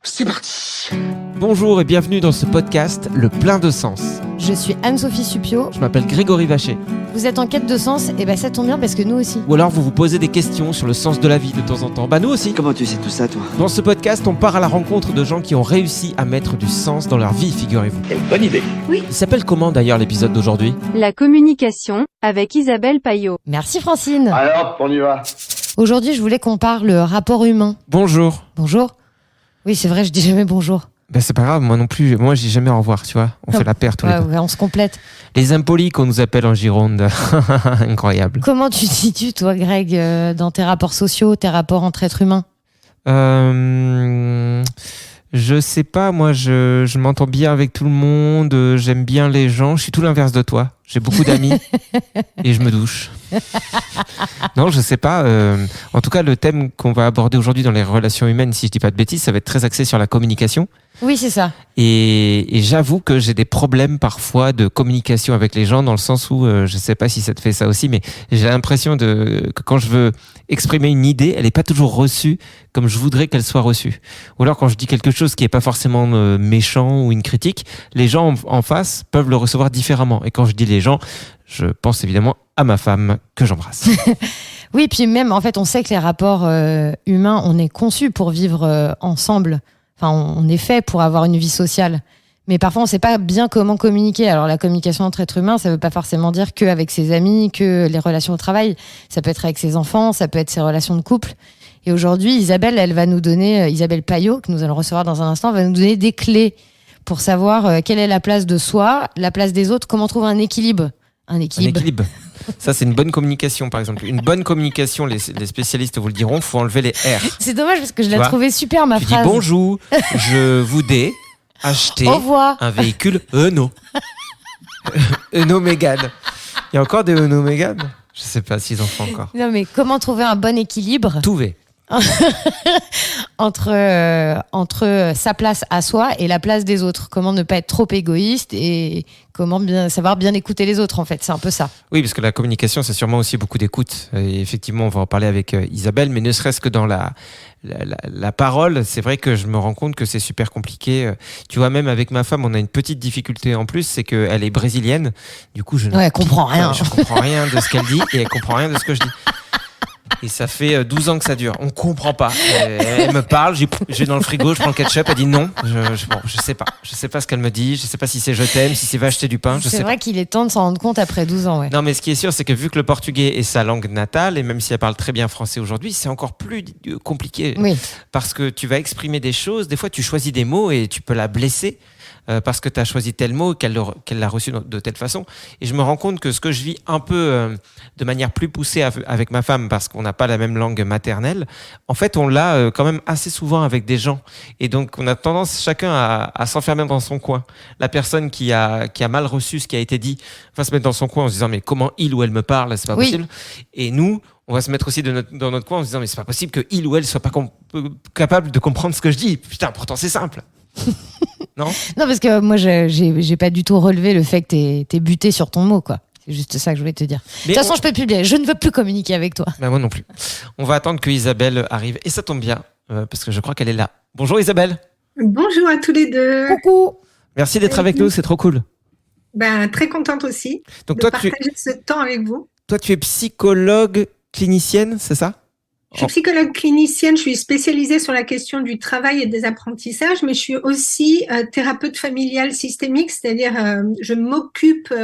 C'est parti. Bonjour et bienvenue dans ce podcast Le Plein de Sens. Je suis Anne-Sophie Suppiot. Je m'appelle Grégory Vacher. Vous êtes en quête de sens, et ça tombe bien parce que nous aussi. Ou alors vous vous posez des questions sur le sens de la vie de temps en temps. Nous aussi. Comment tu sais tout ça, toi? Dans ce podcast, on part à la rencontre de gens qui ont réussi à mettre du sens dans leur vie, figurez-vous. Quelle bonne idée. Il s'appelle comment d'ailleurs l'épisode d'aujourd'hui ? La communication avec Isabelle Payot. Merci Francine. Alors, on y va. Aujourd'hui, je voulais qu'on parle rapport humain. Bonjour. Bonjour. Oui, c'est vrai, je dis jamais bonjour. C'est pas grave, moi non plus. Moi, je dis jamais au revoir, tu vois. On fait la paire tous les deux. Ouais, on se complète. Les impolis qu'on nous appelle en Gironde. Incroyable. Comment tu te situes, toi, Greg, dans tes rapports sociaux, tes rapports entre êtres humains ? Je sais pas, moi je m'entends bien avec tout le monde, j'aime bien les gens, je suis tout l'inverse de toi. J'ai beaucoup d'amis et je me douche. Non, je sais pas. En tout cas, le thème qu'on va aborder aujourd'hui dans les relations humaines, si je dis pas de bêtises, ça va être très axé sur la communication. Oui, c'est ça. Et j'avoue que j'ai des problèmes parfois de communication avec les gens, dans le sens où, je sais pas si ça te fait ça aussi, mais j'ai l'impression que quand je veux exprimer une idée, elle n'est pas toujours reçue comme je voudrais qu'elle soit reçue. Ou alors quand je dis quelque chose qui n'est pas forcément méchant ou une critique, les gens en face peuvent le recevoir différemment. Et quand je dis les gens, je pense évidemment à ma femme que j'embrasse. Oui, puis même, en fait, on sait que les rapports humains, on est conçus pour vivre ensemble. Enfin, on est fait pour avoir une vie sociale. Mais parfois, on ne sait pas bien comment communiquer. Alors, la communication entre êtres humains, ça ne veut pas forcément dire qu'avec ses amis, que les relations au travail. Ça peut être avec ses enfants, ça peut être ses relations de couple. Et aujourd'hui, Isabelle, elle va nous donner, Isabelle Payot, que nous allons recevoir dans un instant, va nous donner des clés pour savoir quelle est la place de soi, la place des autres, comment trouver un équilibre. Un équilibre. Ça, c'est une bonne communication, par exemple. Une bonne communication, les spécialistes vous le diront, il faut enlever les R. C'est dommage parce que je l'ai trouvé super, ma tu phrase. Tu dis bonjour, je voudrais acheter un véhicule Renault. Renault Mégane. Il y a encore des Renault Mégane ? Je sais pas s'ils en font encore. Non, mais comment trouver un bon équilibre entre sa place à soi et la place des autres. Comment ne pas être trop égoïste et comment savoir bien écouter les autres, en fait. C'est un peu ça. Oui, parce que la communication, c'est sûrement aussi beaucoup d'écoute. Et effectivement, on va en parler avec Isabelle, mais ne serait-ce que dans la parole, c'est vrai que je me rends compte que c'est super compliqué. Tu vois, même avec ma femme, on a une petite difficulté en plus, c'est qu'elle est brésilienne. Du coup, elle comprend rien. Je comprends rien de ce qu'elle dit et elle comprend rien de ce que je dis. Et ça fait 12 ans que ça dure. On comprend pas. Elle me parle, je vais dans le frigo, je prends le ketchup, elle dit non. Je sais pas. Je sais pas ce qu'elle me dit. Je sais pas si c'est je t'aime, si c'est va acheter du pain. C'est vrai qu'il est temps de s'en rendre compte après 12 ans. Ouais. Non, mais ce qui est sûr, c'est que vu que le portugais est sa langue natale, et même si elle parle très bien français aujourd'hui, c'est encore plus compliqué. Oui. Parce que tu vas exprimer des choses. Des fois, tu choisis des mots et tu peux la blesser. Parce que tu as choisi tel mot, qu'elle l'a reçu de telle façon. Et je me rends compte que ce que je vis un peu de manière plus poussée avec ma femme, parce qu'on n'a pas la même langue maternelle, en fait, on l'a quand même assez souvent avec des gens. Et donc, on a tendance chacun à s'enfermer dans son coin. La personne qui a mal reçu ce qui a été dit va se mettre dans son coin en se disant « mais comment il ou elle me parle, c'est pas possible ». Et nous, on va se mettre aussi dans notre coin en se disant « mais c'est pas possible que il ou elle soit pas capable de comprendre ce que je dis. Putain, pourtant c'est simple ». Non, parce que moi, j'ai pas du tout relevé le fait que t'es buté sur ton mot, quoi. C'est juste ça que je voulais te dire. De toute façon, je peux plus dire. Je ne veux plus communiquer avec toi. Moi non plus. On va attendre que Isabelle arrive. Et ça tombe bien, parce que je crois qu'elle est là. Bonjour Isabelle. Bonjour à tous les deux. Coucou. Merci d'être avec nous, c'est trop cool. Très contente aussi de partager ce temps avec vous. Toi, tu es psychologue clinicienne, c'est ça ? Je suis psychologue clinicienne, je suis spécialisée sur la question du travail et des apprentissages, mais je suis aussi thérapeute familiale systémique, c'est-à-dire je m'occupe,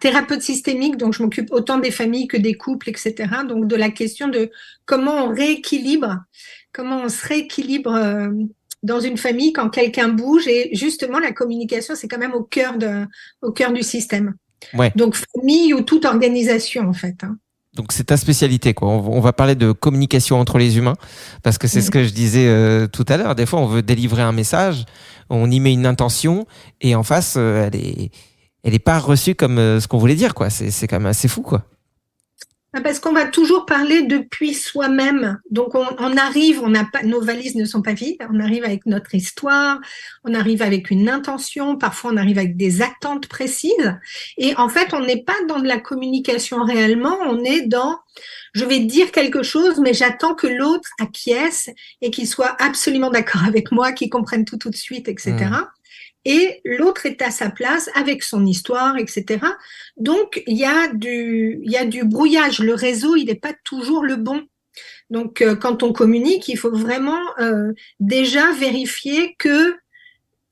thérapeute systémique, donc je m'occupe autant des familles que des couples, etc. Donc de la question de comment on se rééquilibre dans une famille quand quelqu'un bouge, et justement la communication, c'est quand même au cœur du système. Ouais. Donc famille ou toute organisation en fait. Donc c'est ta spécialité, quoi. On va parler de communication entre les humains, parce que c'est ce que je disais tout à l'heure. Des fois, on veut délivrer un message, on y met une intention, et en face, elle est pas reçue comme ce qu'on voulait dire, quoi. C'est quand même assez fou, quoi. Parce qu'on va toujours parler depuis soi-même. Donc on arrive, on n'a pas, nos valises ne sont pas vides. On arrive avec notre histoire, on arrive avec une intention. Parfois on arrive avec des attentes précises. Et en fait, on n'est pas dans de la communication réellement. On est dans, je vais dire quelque chose, mais j'attends que l'autre acquiesce et qu'il soit absolument d'accord avec moi, qu'il comprenne tout de suite, etc. Et l'autre est à sa place avec son histoire, etc. Donc, il y a du brouillage. Le réseau, il n'est pas toujours le bon. Donc, quand on communique, il faut vraiment déjà vérifier que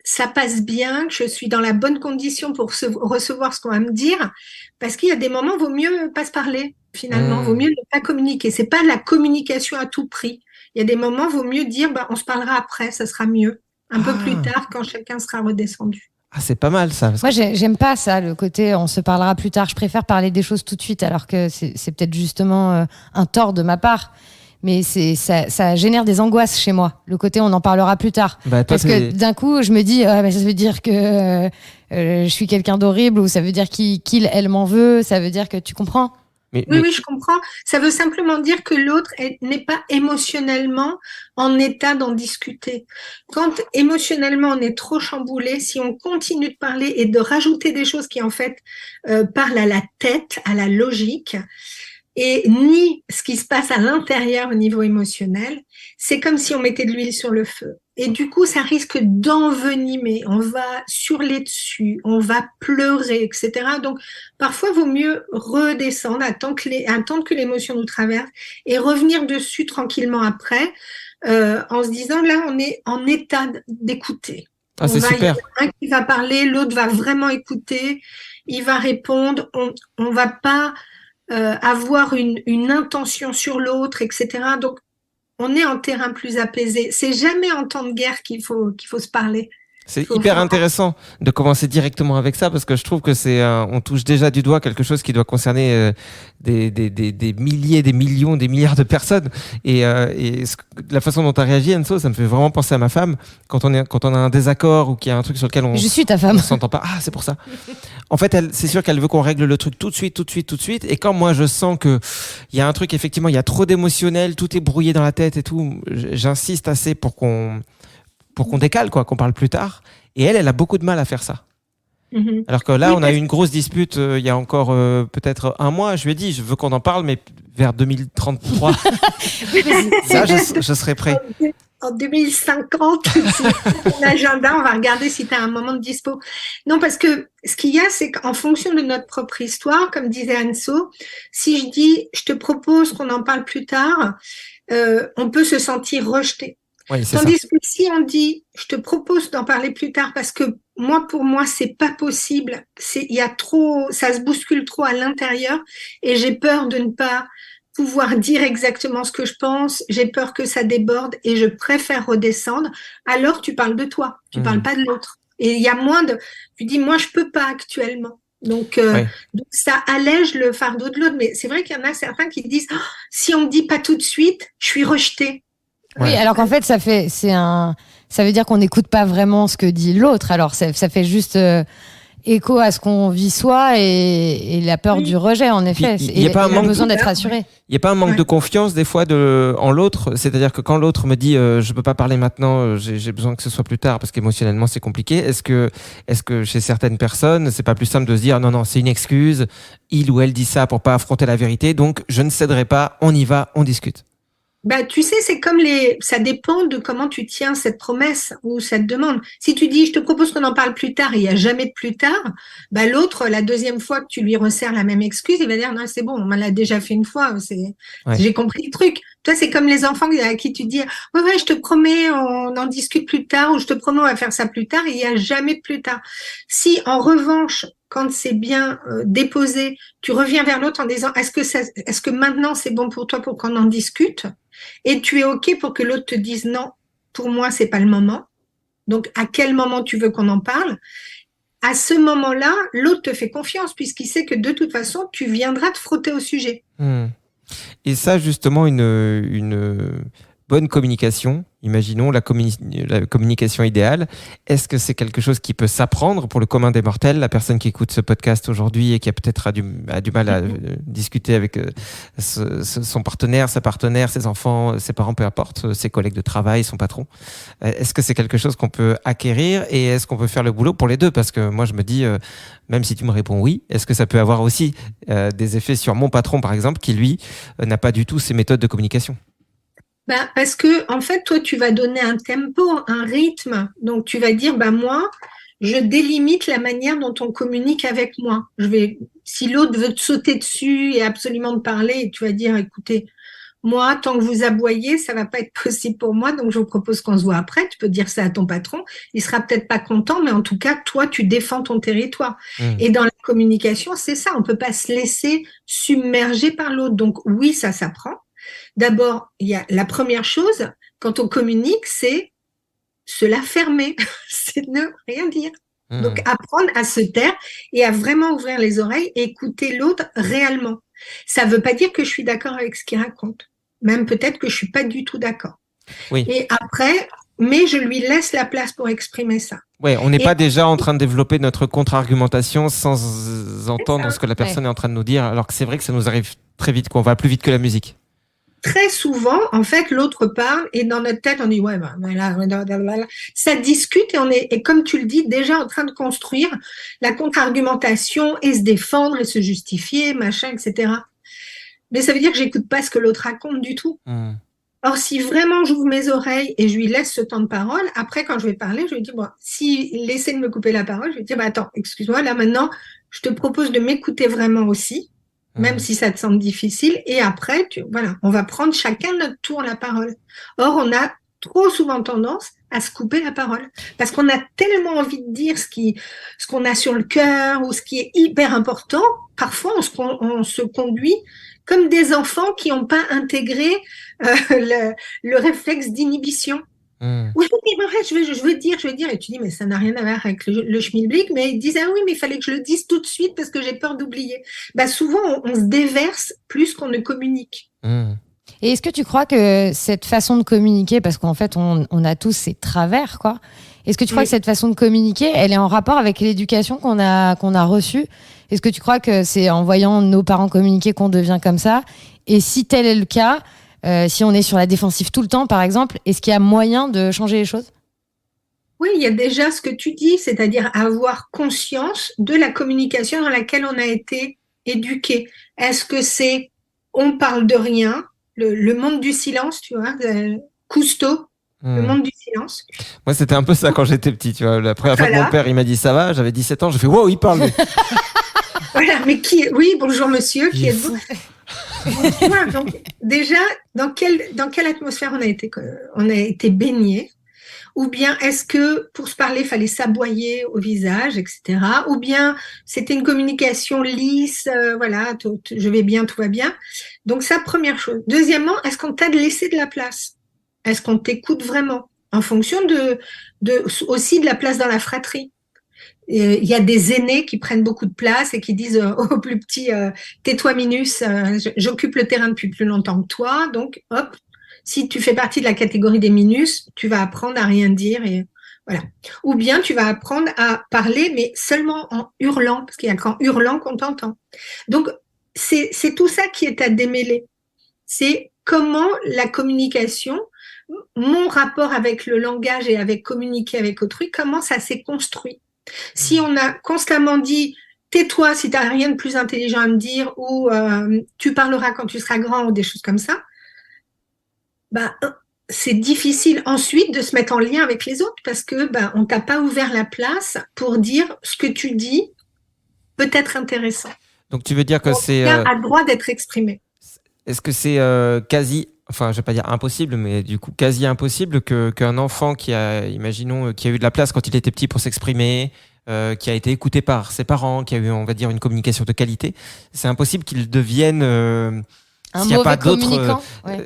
ça passe bien, que je suis dans la bonne condition pour recevoir ce qu'on va me dire. Parce qu'il y a des moments, vaut mieux pas se parler, finalement. Vaut mieux ne pas communiquer. C'est pas la communication à tout prix. Il y a des moments, vaut mieux dire, on se parlera après, ça sera mieux. Un peu plus tard, quand chacun sera redescendu. Ah, c'est pas mal ça. Moi, j'aime pas ça, le côté on se parlera plus tard. Je préfère parler des choses tout de suite, alors que c'est peut-être justement un tort de ma part. Mais ça génère des angoisses chez moi, le côté on en parlera plus tard. Parce que d'un coup, je me dis, ça veut dire que je suis quelqu'un d'horrible, ou ça veut dire elle m'en veut, ça veut dire que tu comprends. Oui, je comprends. Ça veut simplement dire que l'autre n'est pas émotionnellement en état d'en discuter. Quand émotionnellement on est trop chamboulé, si on continue de parler et de rajouter des choses qui en fait parlent à la tête, à la logique, et ni ce qui se passe à l'intérieur au niveau émotionnel, c'est comme si on mettait de l'huile sur le feu. Et du coup, ça risque d'envenimer. On va surler dessus, on va pleurer, etc. Donc, parfois, il vaut mieux redescendre, attendre que l'émotion nous traverse et revenir dessus tranquillement après, en se disant, là, on est en état d'écouter. Ah, c'est super. Il y en a un qui va parler, l'autre va vraiment écouter, il va répondre. On va pas avoir une intention sur l'autre, etc. Donc, on est en terrain plus apaisé. C'est jamais en temps de guerre qu'il faut se parler. C'est hyper intéressant de commencer directement avec ça, parce que je trouve que on touche déjà du doigt quelque chose qui doit concerner des milliers, des millions, des milliards de personnes. Et la façon dont tu as réagi, Enso, ça me fait vraiment penser à ma femme. Quand on a un désaccord ou qu'il y a un truc sur lequel je suis ta femme. On s'entend pas. Ah, c'est pour ça. En fait, c'est sûr qu'elle veut qu'on règle le truc tout de suite. Et quand moi je sens que il y a un truc, effectivement, il y a trop d'émotionnel, tout est brouillé dans la tête et tout, j'insiste assez pour qu'on décale, qu'on parle plus tard. Et elle a beaucoup de mal à faire ça. Alors que là, on a eu une grosse dispute il y a encore peut-être un mois. Je lui ai dit, je veux qu'on en parle, mais vers 2033. Ça, je serai prêt. En 2050, ton agenda, on va regarder si tu as un moment de dispo. Non, parce que ce qu'il y a, c'est qu'en fonction de notre propre histoire, comme disait Anso, si je dis, je te propose qu'on en parle plus tard, on peut se sentir rejeté. Oui, tandis que si on dit, je te propose d'en parler plus tard parce que pour moi, c'est pas possible. Il y a trop, ça se bouscule trop à l'intérieur et j'ai peur de ne pas pouvoir dire exactement ce que je pense. J'ai peur que ça déborde et je préfère redescendre. Alors, tu parles de toi. Tu parles pas de l'autre. Et il y a tu dis, moi, je peux pas actuellement. Donc, donc ça allège le fardeau de l'autre. Mais c'est vrai qu'il y en a certains qui disent, si on me dit pas tout de suite, je suis rejeté. Oui, alors qu'en fait, ça veut dire qu'on n'écoute pas vraiment ce que dit l'autre. Alors, ça fait juste écho à ce qu'on vit soi et la peur du rejet, en effet. Il y a besoin d'être rassuré. Il n'y a pas un manque de confiance, des fois, en l'autre. C'est-à-dire que quand l'autre me dit, je peux pas parler maintenant, j'ai besoin que ce soit plus tard parce qu'émotionnellement, c'est compliqué. Est-ce que chez certaines personnes, c'est pas plus simple de se dire, non, c'est une excuse. Il ou elle dit ça pour pas affronter la vérité. Donc, je ne céderai pas. On y va, on discute. Tu sais, c'est comme ça dépend de comment tu tiens cette promesse ou cette demande. Si tu dis, je te propose qu'on en parle plus tard, et il n'y a jamais de plus tard, l'autre, la deuxième fois que tu lui resserres la même excuse, il va dire, non, c'est bon, on me l'a déjà fait une fois, j'ai compris le truc. Toi, c'est comme les enfants à qui tu dis, ouais, je te promets, on en discute plus tard, ou je te promets, on va faire ça plus tard, et il n'y a jamais de plus tard. Si, en revanche, quand c'est bien déposé, tu reviens vers l'autre en disant, est-ce que maintenant c'est bon pour toi pour qu'on en discute? Et tu es OK pour que l'autre te dise non, pour moi, c'est pas le moment. Donc, à quel moment tu veux qu'on en parle? À ce moment-là, l'autre te fait confiance puisqu'il sait que de toute façon, tu viendras te frotter au sujet. Et ça, justement, bonne communication, imaginons la communication idéale, est-ce que c'est quelque chose qui peut s'apprendre pour le commun des mortels, la personne qui écoute ce podcast aujourd'hui et qui a peut-être a du mal à discuter avec son partenaire, sa partenaire, ses enfants, ses parents, peu importe, ses collègues de travail, son patron. Est-ce que c'est quelque chose qu'on peut acquérir et est-ce qu'on peut faire le boulot pour les deux? Parce que moi, je me dis, même si tu me réponds oui, est-ce que ça peut avoir aussi des effets sur mon patron, par exemple, qui, lui, n'a pas du tout ces méthodes de communication? Parce que, en fait, toi, tu vas donner un tempo, un rythme. Donc, tu vas dire, moi, je délimite la manière dont on communique avec moi. Si l'autre veut te sauter dessus et absolument te parler, tu vas dire, écoutez, moi, tant que vous aboyez, ça va pas être possible pour moi, donc je vous propose qu'on se voit après. Tu peux dire ça à ton patron. Il sera peut-être pas content, mais en tout cas, toi, tu défends ton territoire. Et dans la communication, c'est ça. On peut pas se laisser submerger par l'autre. Donc, oui, ça s'apprend. D'abord, il y a la première chose, quand on communique, c'est se la fermer, c'est ne rien dire. Donc, apprendre à se taire et à vraiment ouvrir les oreilles et écouter l'autre réellement. Ça ne veut pas dire que je suis d'accord avec ce qu'il raconte. Même peut-être que je suis pas du tout d'accord. Oui. Et après, mais je lui laisse la place pour exprimer ça. Ouais, on n'est pas déjà en train de développer notre contre-argumentation sans entendre ce que la personne est en train de nous dire, alors que c'est vrai que ça nous arrive très vite, qu'on va plus vite que la musique. Très souvent, en fait, l'autre parle et dans notre tête, on dit ouais, ça discute et on est, et comme tu le dis, déjà en train de construire la contre-argumentation et se défendre et se justifier, machin, etc. Mais ça veut dire que j'écoute pas ce que l'autre raconte du tout. Or, si vraiment j'ouvre mes oreilles et je lui laisse ce temps de parole, après, quand je vais parler, je lui dis, s'il essaie de me couper la parole, je lui dis, attends, excuse-moi, là, maintenant, je te propose de m'écouter vraiment aussi. Même si ça te semble difficile. Et après, on va prendre chacun notre tour la parole. Or, on a trop souvent tendance à se couper la parole parce qu'on a tellement envie de dire ce qu'on a sur le cœur ou ce qui est hyper important. Parfois, on se conduit comme des enfants qui n'ont pas intégré le réflexe d'inhibition. Oui, je veux dire, et tu dis, mais ça n'a rien à voir avec le schmilblick, mais ils disent, ah oui, mais il fallait que je le dise tout de suite parce que j'ai peur d'oublier. Souvent, on se déverse plus qu'on ne communique. Et est-ce que tu crois que cette façon de communiquer, parce qu'en fait, on a tous ces travers, quoi, est-ce que tu crois que cette façon de communiquer, elle est en rapport avec l'éducation qu'on a reçue? Est-ce que tu crois que c'est en voyant nos parents communiquer qu'on devient comme ça? Et si tel est le cas, si on est sur la défensive tout le temps, par exemple, est-ce qu'il y a moyen de changer les choses? Oui, il y a déjà ce que tu dis, c'est-à-dire avoir conscience de la communication dans laquelle on a été éduqué. Est-ce que c'est on parle de rien, le monde du silence, tu vois, Cousteau, le monde du silence. Moi, c'était un peu ça quand j'étais petit, tu vois. La première fois que mon père il m'a dit ça va, j'avais 17 ans, j'ai fait wow, il parle. Voilà, mais oui, bonjour monsieur, qui êtes-vous? Donc, déjà, dans quelle atmosphère on a été baigné? Ou bien est-ce que pour se parler, il fallait s'aboyer au visage, etc. Ou bien c'était une communication lisse, je vais bien, tout va bien. Donc ça, première chose. Deuxièmement, est-ce qu'on t'a laissé de la place? Est-ce qu'on t'écoute vraiment? En fonction aussi de la place dans la fratrie. Il y a des aînés qui prennent beaucoup de place et qui disent au plus petit, tais-toi Minus, j'occupe le terrain depuis plus longtemps que toi, donc hop, si tu fais partie de la catégorie des Minus, tu vas apprendre à rien dire et voilà. Ou bien tu vas apprendre à parler, mais seulement en hurlant, parce qu'il y a qu'en hurlant qu'on t'entend. Donc c'est tout ça qui est à démêler. C'est comment la communication, mon rapport avec le langage et avec communiquer avec autrui, comment ça s'est construit. Si on a constamment dit tais-toi si tu n'as rien de plus intelligent à me dire ou tu parleras quand tu seras grand ou des choses comme ça, c'est difficile ensuite de se mettre en lien avec les autres parce que on t'a pas ouvert la place pour dire ce que tu dis peut être intéressant. Donc tu veux dire que c'est a le droit d'être exprimé. Est-ce que c'est quasi, enfin je vais pas dire impossible, mais du coup quasi impossible qu'un enfant qui a eu de la place quand il était petit pour s'exprimer, qui a été écouté par ses parents, qui a eu, on va dire, une communication de qualité, c'est impossible qu'il devienne un s'il y a mauvais pas d'autres, communicant.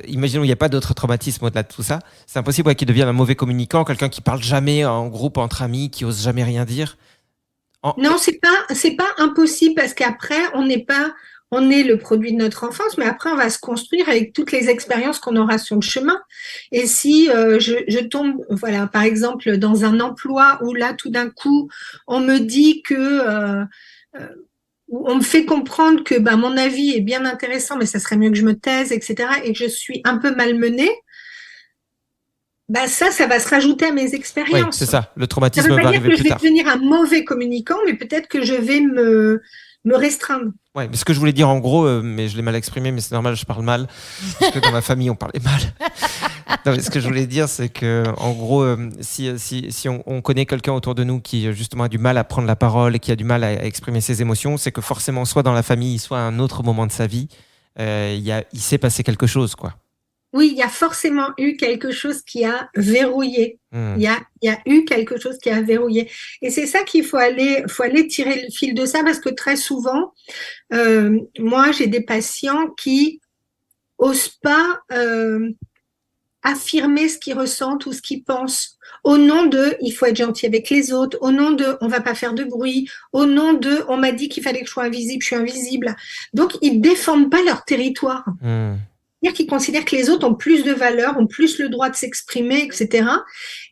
imaginons il n'y a pas d'autres traumatismes au-delà de tout ça, c'est impossible qu'il devienne un mauvais communicant, quelqu'un qui parle jamais en groupe entre amis, qui ose jamais rien dire. Non, c'est pas impossible parce qu'après on n'est pas on est le produit de notre enfance, mais après, on va se construire avec toutes les expériences qu'on aura sur le chemin. Et si je tombe, voilà, par exemple, dans un emploi où là, tout d'un coup, on me dit où on me fait comprendre que mon avis est bien intéressant, mais ça serait mieux que je me taise, etc., et que je suis un peu malmenée, ça va se rajouter à mes Oui, expériences. c'est ça. Le Ça traumatisme ne veut va pas dire arriver que je plus vais tard. devenir un mauvais communicant, mais peut-être que je vais me restreindre. Ouais, mais ce que je voulais dire en gros, mais je l'ai mal exprimé, mais c'est normal, je parle mal, parce que dans ma famille on parlait mal. Non, mais ce que je voulais dire, c'est que en gros, si on connaît quelqu'un autour de nous qui justement a du mal à prendre la parole et qui a du mal à exprimer ses émotions, c'est que forcément, soit dans la famille, soit à un autre moment de sa vie, il s'est passé quelque chose, quoi. Oui, il y a forcément eu quelque chose qui a verrouillé. Il y a eu quelque chose qui a verrouillé. Et c'est ça qu'il faut aller tirer le fil de ça, parce que très souvent, moi, j'ai des patients qui osent pas affirmer ce qu'ils ressentent ou ce qu'ils pensent, au nom de il faut être gentil avec les autres, au nom de on va pas faire de bruit, au nom de on m'a dit qu'il fallait que je sois invisible, je suis invisible. Donc, ils défendent pas leur territoire. C'est-à-dire qu'ils considèrent que les autres ont plus de valeur, ont plus le droit de s'exprimer, etc.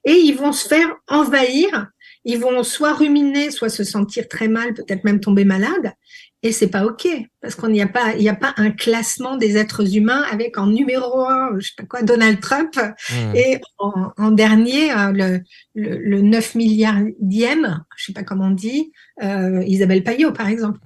Et ils vont se faire envahir. Ils vont soit ruminer, soit se sentir très mal, peut-être même tomber malade. Et c'est pas OK, parce qu'il n'y a pas un classement des êtres humains avec en numéro 1, je sais pas quoi, Donald Trump, et en dernier, le 9 milliardième, je sais pas comment on dit, Isabelle Payot, par exemple.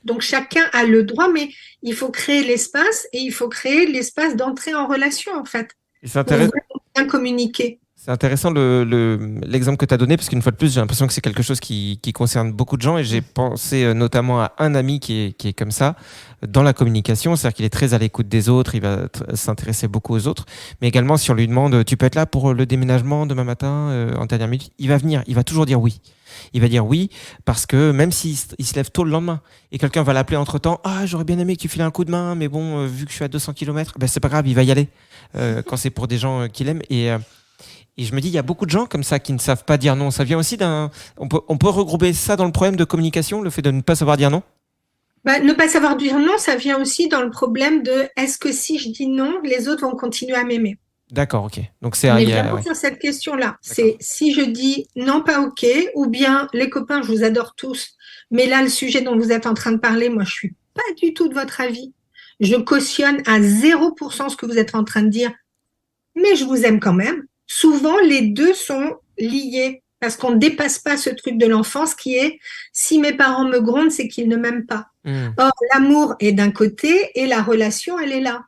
Donc chacun a le droit, mais il faut créer l'espace, et il faut créer l'espace d'entrée en relation, en fait. Et c'est intéressant. Pour bien communiquer. C'est intéressant l'exemple que tu as donné, parce qu'une fois de plus, j'ai l'impression que c'est quelque chose qui concerne beaucoup de gens, et j'ai pensé notamment à un ami qui est comme ça, dans la communication, c'est-à-dire qu'il est très à l'écoute des autres, il va s'intéresser beaucoup aux autres, mais également si on lui demande « tu peux être là pour le déménagement demain matin en dernière minute ?» il va venir, il va toujours dire oui. Il va dire oui, parce que même s'il se lève tôt le lendemain, et quelqu'un va l'appeler entre-temps « ah, j'aurais bien aimé que tu files un coup de main, mais bon, vu que je suis à 200 km, c'est pas grave, il va y aller, quand c'est pour des gens qu'il aime. » Et je me dis, il y a beaucoup de gens comme ça qui ne savent pas dire non. Ça vient aussi on peut regrouper ça dans le problème de communication, le fait de ne pas savoir dire non? Ne pas savoir dire non, ça vient aussi dans le problème de est-ce que si je dis non, les autres vont continuer à m'aimer? D'accord, ok. Donc c'est On est vraiment sur cette question-là. C'est si je dis non, pas ok, ou bien les copains, je vous adore tous, mais là, le sujet dont vous êtes en train de parler, moi, je suis pas du tout de votre avis. Je cautionne à 0% ce que vous êtes en train de dire, mais je vous aime quand même. Souvent, les deux sont liés parce qu'on ne dépasse pas ce truc de l'enfance qui est si mes parents me grondent, c'est qu'ils ne m'aiment pas. Or, l'amour est d'un côté et la relation, elle est là.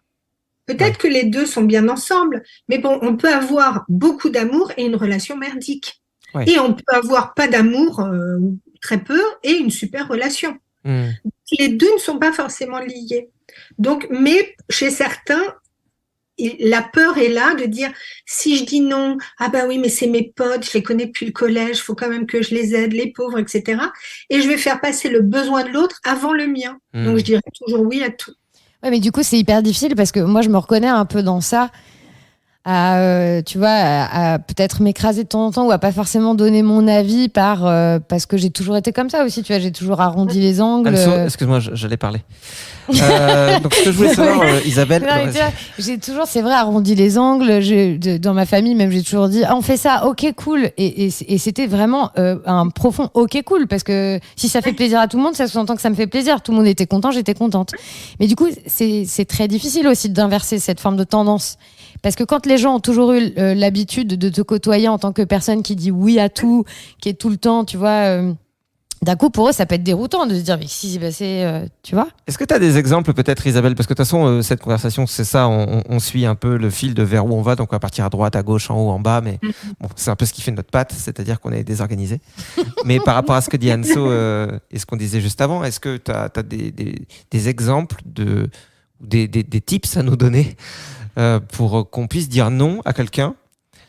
Peut-être que les deux sont bien ensemble, mais bon, on peut avoir beaucoup d'amour et une relation merdique. Et on peut avoir pas d'amour, très peu, et une super relation. Les deux ne sont pas forcément liés. Donc, mais chez certains, la peur est là de dire si je dis non, ah oui, mais c'est mes potes, je les connais depuis le collège, faut quand même que je les aide, les pauvres, etc. Et je vais faire passer le besoin de l'autre avant le mien. Donc je dirais toujours oui à tout. Ouais, mais du coup c'est hyper difficile parce que moi je me reconnais un peu dans ça. Tu vois, à peut-être m'écraser de temps en temps ou à pas forcément donner mon avis parce que j'ai toujours été comme ça aussi, tu vois, j'ai toujours arrondi les angles. Excuse-moi, j'allais parler. Donc ce que je voulais savoir, Isabelle. Non, vois, j'ai toujours, c'est vrai, arrondi les angles. Dans ma famille, même, j'ai toujours dit, on fait ça, ok, cool. Et c'était vraiment un profond ok, cool, parce que si ça fait plaisir à tout le monde, ça sous-entend que ça me fait plaisir. Tout le monde était content, j'étais contente. Mais du coup, c'est très difficile aussi d'inverser cette forme de tendance. Parce que quand les gens ont toujours eu l'habitude de te côtoyer en tant que personne qui dit oui à tout, qui est tout le temps, tu vois, d'un coup, pour eux, ça peut être déroutant de se dire, mais si c'est passé, tu vois. Est-ce que tu as des exemples peut-être, Isabelle? Parce que de toute façon, cette conversation, c'est ça, on suit un peu le fil de vers où on va, donc on va partir à droite, à gauche, en haut, en bas, mais bon, c'est un peu ce qui fait notre patte, c'est-à-dire qu'on est désorganisé. Mais par rapport à ce que dit Anso et ce qu'on disait juste avant, est-ce que tu as des exemples, des tips à nous donner pour qu'on puisse dire non à quelqu'un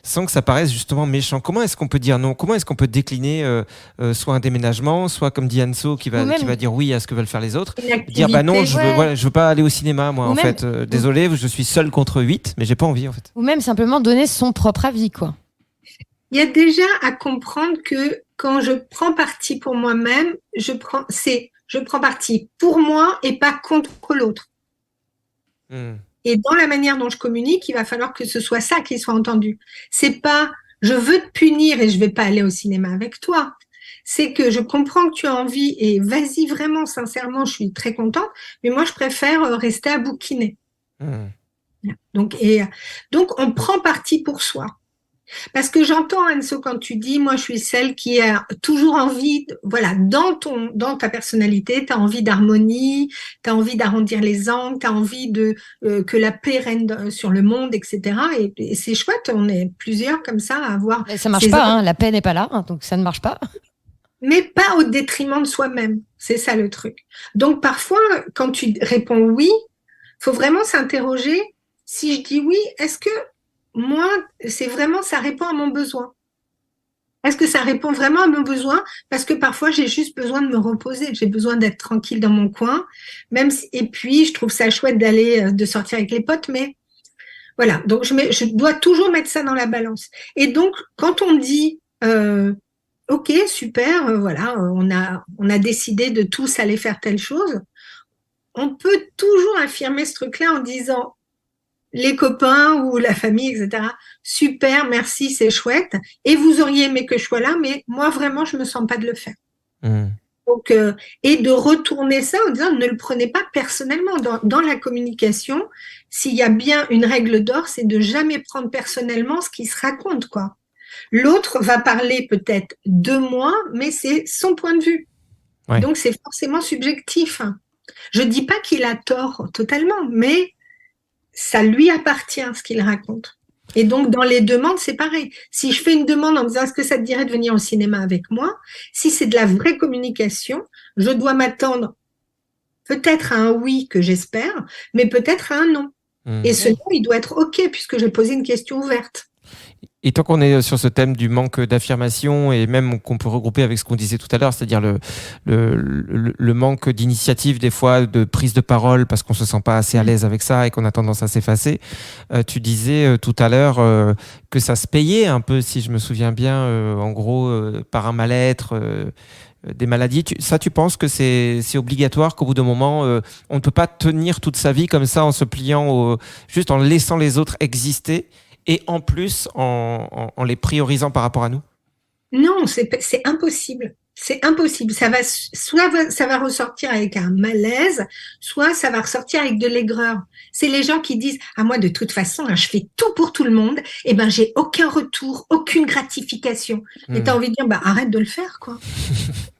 sans que ça paraisse justement méchant? Comment est-ce qu'on peut dire non? Comment est-ce qu'on peut décliner soit un déménagement, soit comme dit Anso qui va dire oui à ce que veulent faire les autres, dire non, je veux pas aller au cinéma moi, en fait, désolé, je suis seul contre 8, mais j'ai pas envie en fait. Ou même simplement donner son propre avis, quoi. Il y a déjà à comprendre que quand je prends parti pour moi-même, je je prends parti pour moi et pas contre l'autre. Et dans la manière dont je communique, il va falloir que ce soit ça qui soit entendu. C'est pas je veux te punir et je vais pas aller au cinéma avec toi. C'est que je comprends que tu as envie et vas-y vraiment, sincèrement, je suis très contente, mais moi je préfère rester à bouquiner. Donc on prend parti pour soi. Parce que j'entends, Anso, quand tu dis, moi, je suis celle qui a toujours envie, voilà, dans ta personnalité, tu as envie d'harmonie, tu as envie d'arrondir les angles, tu as envie que la paix règne sur le monde, etc. Et c'est chouette, on est plusieurs comme ça à avoir. Mais ça marche pas, hein, la paix n'est pas là, hein, donc ça ne marche pas. Mais pas au détriment de soi-même. C'est ça le truc. Donc, parfois, quand tu réponds oui, faut vraiment s'interroger. Si je dis oui, est-ce que moi, c'est vraiment, ça répond à mon besoin? Est-ce que ça répond vraiment à mon besoin? Parce que parfois, j'ai juste besoin de me reposer. J'ai besoin d'être tranquille dans mon coin. Et puis, je trouve ça chouette de sortir avec les potes, mais voilà. Donc, je dois toujours mettre ça dans la balance. Et donc, quand on dit, ok, super, voilà, on a décidé de tous aller faire telle chose, on peut toujours affirmer ce truc-là en disant, les copains ou la famille, etc. Super, merci, c'est chouette. Et vous auriez aimé que je sois là, mais moi, vraiment, je me sens pas de le faire. Donc, et de retourner ça en disant, ne le prenez pas personnellement. Dans la communication, s'il y a bien une règle d'or, c'est de jamais prendre personnellement ce qui se raconte, quoi. L'autre va parler peut-être de moi, mais c'est son point de vue. Ouais. Donc, c'est forcément subjectif. Je dis pas qu'il a tort totalement, mais ça lui appartient ce qu'il raconte. Et donc, dans les demandes, c'est pareil. Si je fais une demande en me disant, est-ce que ça te dirait de venir au cinéma avec moi? Si c'est de la vraie communication, je dois m'attendre peut-être à un oui que j'espère, mais peut-être à un non. Et ce non, il doit être OK puisque j'ai posé une question ouverte. Et tant qu'on est sur ce thème du manque d'affirmation et même qu'on peut regrouper avec ce qu'on disait tout à l'heure, c'est-à-dire le manque d'initiative des fois, de prise de parole parce qu'on se sent pas assez à l'aise avec ça et qu'on a tendance à s'effacer. Tu disais tout à l'heure que ça se payait un peu, si je me souviens bien, en gros, par un mal-être, des maladies. Tu penses que c'est obligatoire, qu'au bout d'un moment, on ne peut pas tenir toute sa vie comme ça en se pliant, juste en laissant les autres exister et en plus en les priorisant par rapport à nous? Non, c'est impossible. C'est impossible. Ça va ressortir avec un malaise, soit ça va ressortir avec de l'aigreur. C'est les gens qui disent « Ah, moi, de toute façon, je fais tout pour tout le monde, et ben j'ai aucun retour, aucune gratification. » Et t'as envie de dire « Arrête de le faire, quoi. »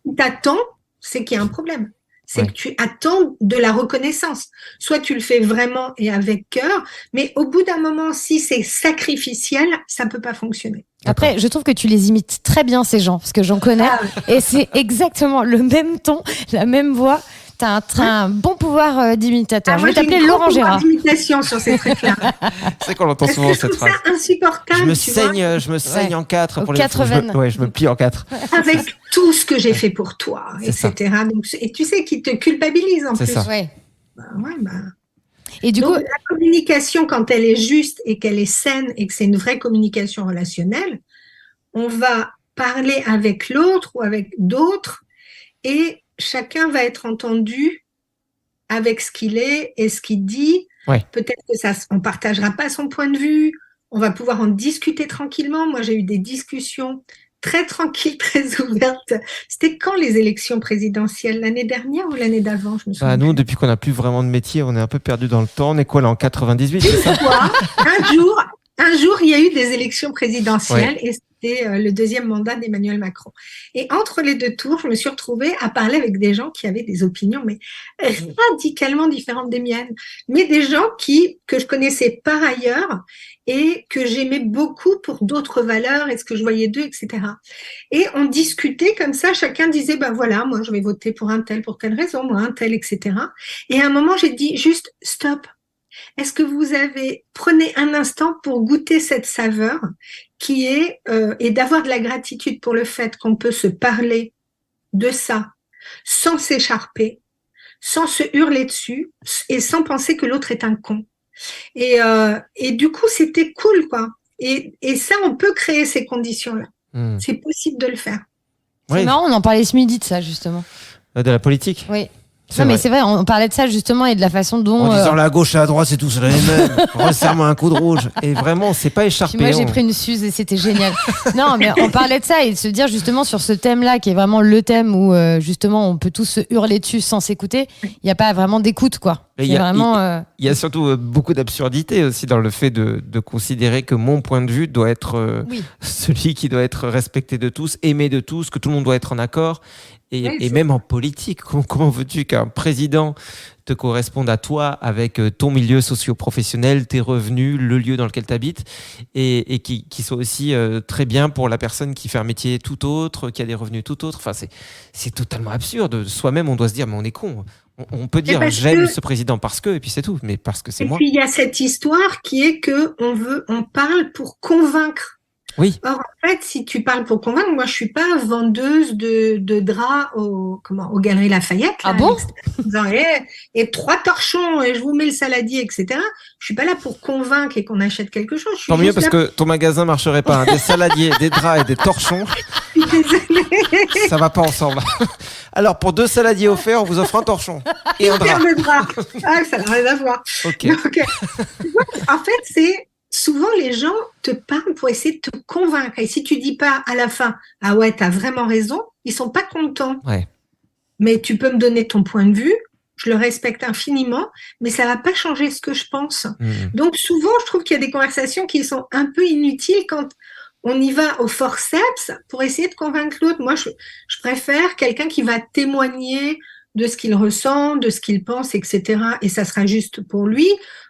Si t'attends, c'est qu'il y a un problème. C'est que tu attends de la reconnaissance. Soit tu le fais vraiment et avec cœur, mais au bout d'un moment, si c'est sacrificiel, ça peut pas fonctionner. Après, je trouve que tu les imites très bien, ces gens, parce que j'en connais, et c'est exactement le même ton, la même voix. T'as un bon pouvoir d'imitateur. Je vais t'appeler Laurent Gérard. J'ai une d'imitation sur ces trucs-là. C'est qu'on entend souvent cette phrase. C'est insupportable. Je me saigne en quatre. Pour quatre veines. Je me plie en quatre. Avec tout ce que j'ai fait pour toi, etc. Donc, et tu sais qu'ils te culpabilisent en plus. C'est ça. Et du coup, la communication, quand elle est juste et qu'elle est saine et que c'est une vraie communication relationnelle, on va parler avec l'autre ou avec d'autres et chacun va être entendu avec ce qu'il est et ce qu'il dit. Ouais. Peut-être que on partagera pas son point de vue. On va pouvoir en discuter tranquillement. Moi, j'ai eu des discussions très tranquilles, très ouvertes. C'était quand les élections présidentielles? L'année dernière ou l'année d'avant? Je me souviens. Nous, depuis qu'on n'a plus vraiment de métier, on est un peu perdu dans le temps. On est quoi là en 98? C'est ça? Un jour, il y a eu des élections présidentielles et c'était le deuxième mandat d'Emmanuel Macron. Et entre les deux tours, je me suis retrouvée à parler avec des gens qui avaient des opinions mais radicalement différentes des miennes, mais des gens que je connaissais par ailleurs et que j'aimais beaucoup pour d'autres valeurs et ce que je voyais d'eux, etc. Et on discutait comme ça, chacun disait, voilà, moi je vais voter pour un tel, pour telle raison, moi un tel, etc. Et à un moment, j'ai dit juste stop. Est-ce que prenez un instant pour goûter cette saveur qui est, et d'avoir de la gratitude pour le fait qu'on peut se parler de ça sans s'écharper, sans se hurler dessus et sans penser que l'autre est un con. Et du coup, c'était cool, quoi. Et ça, on peut créer ces conditions-là. C'est possible de le faire. C'est marrant, on en parlait ce midi de ça, justement. De la politique. Oui. C'est Non, mais vrai. c'est vrai, on parlait de ça justement et de la façon dont. En disant la gauche et la droite, c'est tous les mêmes. Resserre-moi un coup de rouge. Et vraiment, c'est pas écharpé. Puis moi, j'ai on- pris une suze et c'était génial. Non, mais on parlait de ça et de se dire justement sur ce thème-là, qui est vraiment le thème où justement on peut tous se hurler dessus sans s'écouter. Il n'y a pas vraiment d'écoute, quoi. Mais C'est vraiment. Il y a surtout beaucoup d'absurdité aussi dans le fait de considérer que mon point de vue doit être Oui. celui qui doit être respecté de tous, aimé de tous, que tout le monde doit être en accord. Et, Oui, et c'est même en politique, comment veux-tu qu'un président te corresponde à toi avec ton milieu socio-professionnel, tes revenus, le lieu dans lequel tu habites, et qui soit aussi très bien pour la personne qui fait un métier tout autre, qui a des revenus tout autres. Enfin, c'est totalement absurde. Soi-même, on doit se dire, mais on est con. On peut dire, parce j'aime que- ce président parce que, et puis c'est tout, mais parce que c'est Et moi. puis il y a cette histoire qui est que on parle pour convaincre. Oui. Or, en fait, si tu parles pour convaincre, moi, je suis pas vendeuse de draps aux Galeries Lafayette. Ah là, bon en disant, et 3 torchons, et je vous mets le saladier, etc. Je suis pas là pour convaincre et qu'on achète quelque chose. Je suis Tant mieux juste parce là que ton magasin marcherait pas. Hein. Des saladiers, des draps et des torchons, pour désolée. ça va pas ensemble. Alors, pour 2 saladiers offerts, on vous offre un torchon et un drap. Faire le drap. Ah, ça n'a rien à voir. Ok. Donc, tu vois, en fait, c'est souvent les gens te parlent pour essayer de te convaincre. Et si tu dis pas à la fin, ah ouais, t'as vraiment raison, ils sont pas contents. Ouais. Mais tu peux me donner ton point de vue, je le respecte infiniment, mais ça va pas changer ce que je pense. Mhm. Donc souvent, je trouve qu'il y a des conversations qui sont un peu inutiles quand on y va au forceps pour essayer de convaincre l'autre. Moi, je préfère quelqu'un qui va témoigner de ce qu'il ressent, de ce qu'il pense, etc. Et ça sera juste pour lui.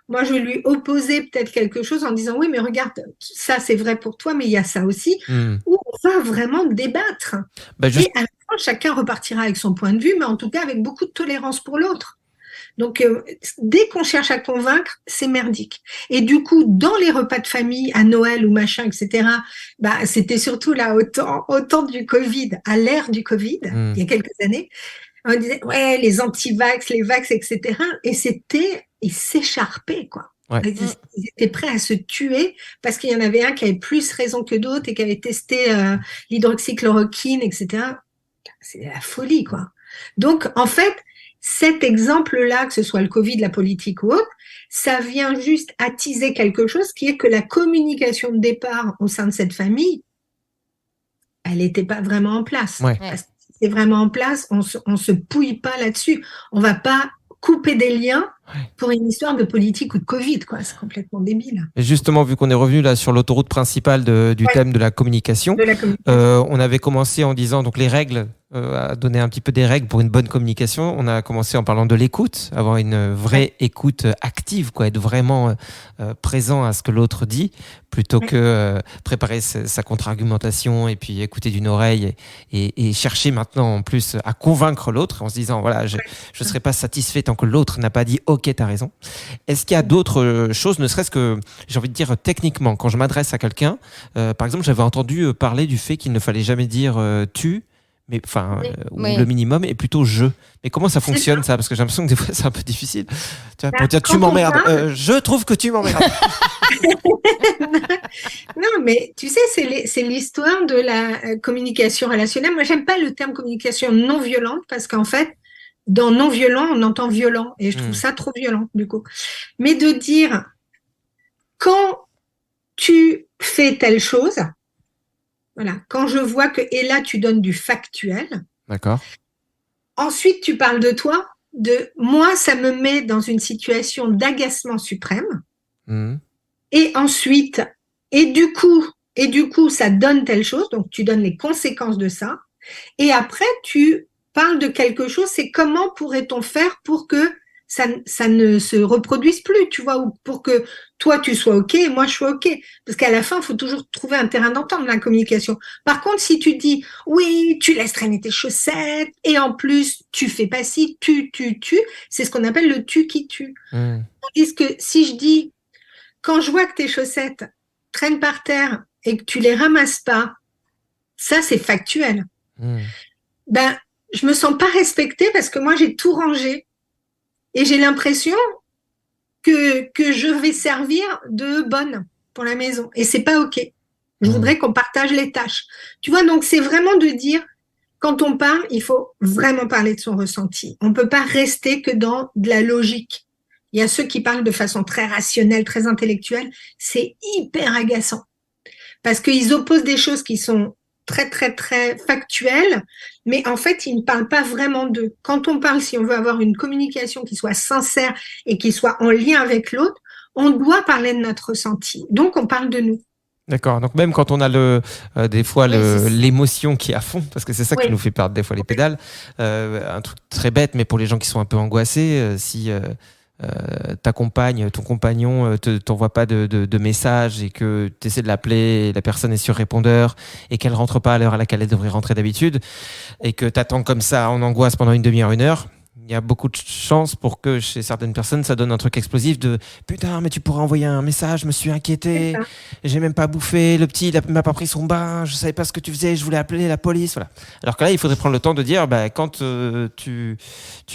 Moi, je vais lui opposer peut-être quelque chose en disant, oui, mais regarde, ça c'est vrai pour toi, mais il y a ça aussi, Mhm. où on va vraiment débattre. Bah, juste- Et à la fin, chacun repartira avec son point de vue, mais en tout cas avec beaucoup de tolérance pour l'autre. Donc, dès qu'on cherche à convaincre, c'est merdique. Et du coup, dans les repas de famille, à Noël ou machin, etc., bah, c'était surtout là, au temps du Covid, à l'ère du Covid, Mm. il y a quelques années, on disait, ouais, les anti-vax, les vax, etc. Et ils s'écharpaient, quoi. Ouais. Ils étaient prêts à se tuer parce qu'il y en avait un qui avait plus raison que d'autres et qui avait testé l'hydroxychloroquine, etc. C'est la folie, quoi. Donc, en fait, cet exemple-là, que ce soit le Covid, la politique ou autre, ça vient juste attiser quelque chose qui est que la communication de départ au sein de cette famille, elle n'était pas vraiment en place. Ouais. Parce que si c'est vraiment en place, on se pouille pas là-dessus. On va pas couper des liens pour une histoire de politique ou de Covid, quoi. C'est complètement débile. Et justement, vu qu'on est revenu là sur l'autoroute principale du thème de la communication, De la communication. on avait commencé en disant donc les règles, à donner un petit peu des règles pour une bonne communication. On a commencé en parlant de l'écoute, avoir une vraie écoute active, quoi, être vraiment présent à ce que l'autre dit, plutôt que préparer sa contre-argumentation et puis écouter d'une oreille et chercher maintenant en plus à convaincre l'autre en se disant voilà, je ne serai pas satisfait tant que l'autre n'a pas dit ok, t'as raison. Est-ce qu'il y a d'autres choses, ne serait-ce que, j'ai envie de dire techniquement, quand je m'adresse à quelqu'un, par exemple, j'avais entendu parler du fait qu'il ne fallait jamais dire tu, mais enfin, ou Oui. le minimum est plutôt je. Mais comment ça fonctionne ça? Parce que j'ai l'impression que des fois c'est un peu difficile. Tu vois, pour dire Quand tu on m'emmerdes, parle- je trouve que tu m'emmerdes. Non, mais tu sais, c'est l'histoire de la communication relationnelle. Moi, j'aime pas le terme communication non violente parce qu'en fait, dans non violent, on entend violent et je trouve ça trop violent du coup. Mais de dire quand tu fais telle chose, voilà, quand je vois que et là tu donnes du factuel. D'accord. Ensuite, tu parles de toi, de moi, ça me met dans une situation d'agacement suprême. Mhm. Et ensuite, et du coup, ça donne telle chose, donc tu donnes les conséquences de ça. Et après, tu parles de quelque chose, c'est comment pourrait-on faire pour que ça ne se reproduise plus, tu vois, ou pour que toi tu sois OK et moi je sois OK. Parce qu'à la fin, il faut toujours trouver un terrain d'entente dans la communication. Par contre, si tu dis, oui, tu laisses traîner tes chaussettes, et en plus, tu fais pas ci, c'est ce qu'on appelle le tu qui tue. Mhm. Tandis que si je dis, quand je vois que tes chaussettes traînent par terre et que tu les ramasses pas, ça c'est factuel. Mhm. Ben, je me sens pas respectée parce que moi j'ai tout rangé et j'ai l'impression que je vais servir de bonne pour la maison et c'est pas OK. Je Mhm. voudrais qu'on partage les tâches. Tu vois, donc c'est vraiment de dire quand on parle, il faut vraiment parler de son ressenti. On ne peut pas rester que dans de la logique. Il y a ceux qui parlent de façon très rationnelle, très intellectuelle. C'est hyper agaçant parce qu'ils opposent des choses qui sont très, très, très factuelles, mais en fait, ils ne parlent pas vraiment d'eux. Quand on parle, si on veut avoir une communication qui soit sincère et qui soit en lien avec l'autre, on doit parler de notre ressenti. Donc, on parle de nous. D'accord. Donc même quand on a des fois l'émotion qui est à fond, parce que c'est ça qui nous fait perdre des fois les pédales. Un truc très bête, mais pour les gens qui sont un peu angoissés, si ta compagne, ton compagnon t'envoie pas de message et que tu essaies de l'appeler, et la personne est sur répondeur et qu'elle rentre pas à l'heure à laquelle elle devrait rentrer d'habitude et que t'attends comme ça en angoisse pendant une demi-heure, 1 heure. Il y a beaucoup de chances pour que chez certaines personnes, ça donne un truc explosif de « Putain, mais tu pourrais envoyer un message, je me suis inquiété, j'ai même pas bouffé, le petit, il m'a pas pris son bain, je savais pas ce que tu faisais, je voulais appeler la police. » Voilà. Alors que là, il faudrait prendre le temps de dire quand tu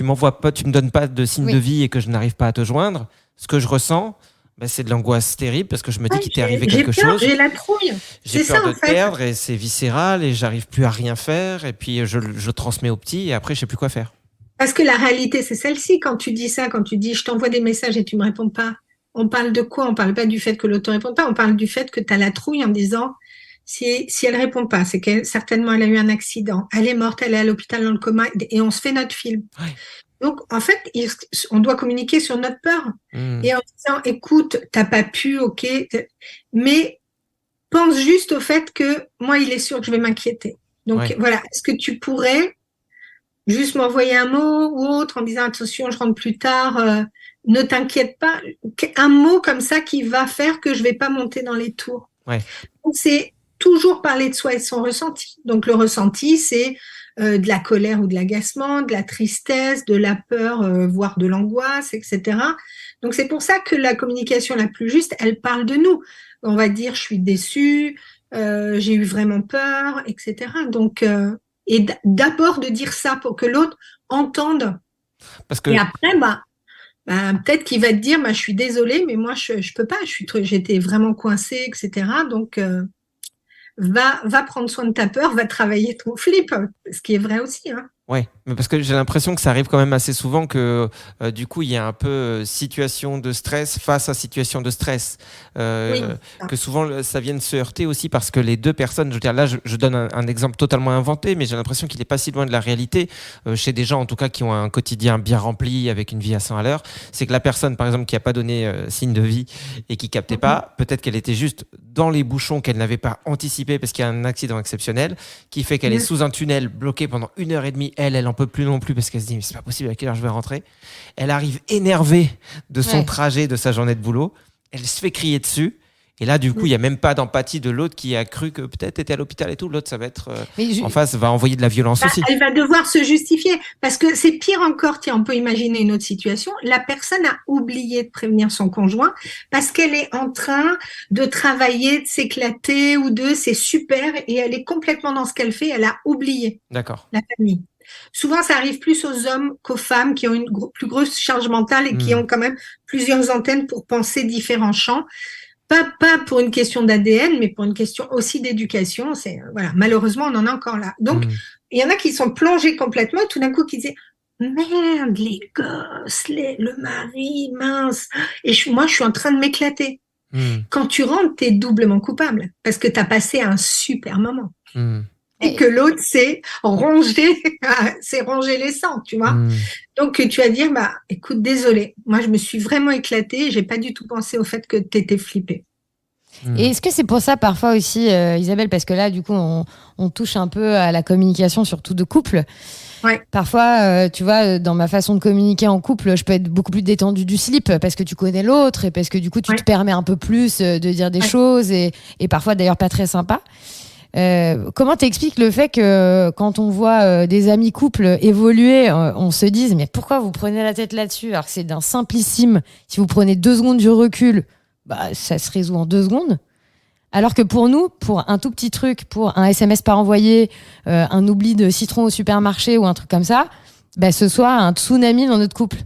m'envoies pas, tu me donnes pas de signe de vie et que je n'arrive pas à te joindre, ce que je ressens, c'est de l'angoisse terrible parce que je me dis qu'il t'est arrivé quelque chose. J'ai la trouille. J'ai peur de te perdre et c'est viscéral et j'arrive plus à rien faire et puis je transmets au petit et après, je sais plus quoi faire. Parce que la réalité, c'est celle-ci. Quand tu dis ça, quand tu dis je t'envoie des messages et tu me réponds pas, on parle de quoi? On parle pas du fait que l'autre te répond pas, on parle du fait que tu as la trouille en disant si elle répond pas, c'est qu'elle certainement elle a eu un accident, elle est morte, elle est à l'hôpital dans le coma et on se fait notre film. Ouais. Donc en fait, on doit communiquer sur notre peur et en disant écoute, t'as pas pu, ok, mais pense juste au fait que moi il est sûr que je vais m'inquiéter. Donc voilà, est-ce que tu pourrais juste m'envoyer un mot ou autre en disant attention, je rentre plus tard, ne t'inquiète pas. Un mot comme ça qui va faire que je vais pas monter dans les tours. Ouais. Donc, c'est toujours parler de soi et de son ressenti. Donc, le ressenti, c'est de la colère ou de l'agacement, de la tristesse, de la peur, voire de l'angoisse, etc. Donc, c'est pour ça que la communication la plus juste, elle parle de nous. On va dire, je suis déçue, j'ai eu vraiment peur, etc. Donc, et d'abord de dire ça pour que l'autre entende. Parce que... Et après, peut-être qu'il va te dire, je suis désolée, mais moi, je peux pas, j'étais vraiment coincée, etc. Donc, va prendre soin de ta peur, va travailler ton flip, ce qui est vrai aussi, hein. Ouais, mais parce que j'ai l'impression que ça arrive quand même assez souvent que du coup il y a un peu situation de stress face à situation de stress, que souvent ça vienne se heurter aussi parce que les deux personnes, je veux dire là je donne un exemple totalement inventé, mais j'ai l'impression qu'il n'est pas si loin de la réalité chez des gens en tout cas qui ont un quotidien bien rempli avec une vie à 100 à l'heure, c'est que la personne par exemple qui n'a pas donné signe de vie et qui captait pas, peut-être qu'elle était juste dans les bouchons qu'elle n'avait pas anticipé parce qu'il y a un accident exceptionnel qui fait qu'elle est sous un tunnel bloqué pendant 1h30. Elle en peut plus non plus parce qu'elle se dit mais c'est pas possible, à quelle heure je vais rentrer. Elle arrive énervée de son trajet, de sa journée de boulot. Elle se fait crier dessus. Et là, du coup, il n'y a même pas d'empathie de l'autre qui a cru que peut-être était à l'hôpital et tout. L'autre, ça va être en face, va envoyer de la violence aussi. Elle va devoir se justifier parce que c'est pire encore. Tiens, on peut imaginer une autre situation. La personne a oublié de prévenir son conjoint parce qu'elle est en train de travailler, de s'éclater c'est super et elle est complètement dans ce qu'elle fait. Elle a oublié. D'accord. La famille. Souvent, ça arrive plus aux hommes qu'aux femmes qui ont une plus grosse charge mentale et qui ont quand même plusieurs antennes pour penser différents champs. Pas pour une question d'ADN, mais pour une question aussi d'éducation. Malheureusement, on en a encore là. Donc, il y en a qui sont plongés complètement et tout d'un coup qui disent merde, les gosses, le mari, mince. Et moi, je suis en train de m'éclater. Quand tu rentres, t'es doublement coupable parce que t'as passé un super moment. Et que l'autre, c'est ronger les sangs, tu vois. Donc, tu vas dire, écoute, désolé, moi, je me suis vraiment éclatée, j'ai pas du tout pensé au fait que t'étais flippée. Et est-ce que c'est pour ça, parfois aussi, Isabelle, parce que là, du coup, on touche un peu à la communication, surtout de couple. Ouais. Parfois, tu vois, dans ma façon de communiquer en couple, je peux être beaucoup plus détendue du slip parce que tu connais l'autre et parce que du coup, tu te permets un peu plus de dire des choses et parfois, d'ailleurs, pas très sympa. Comment t'expliques le fait que quand on voit des amis couples évoluer, on se dise mais pourquoi vous prenez la tête là-dessus alors que c'est d'un simplissime, si vous prenez 2 secondes du recul, ça se résout en 2 secondes. Alors que pour nous, pour un tout petit truc, pour un SMS pas envoyé, un oubli de citron au supermarché ou un truc comme ça, ce soit un tsunami dans notre couple.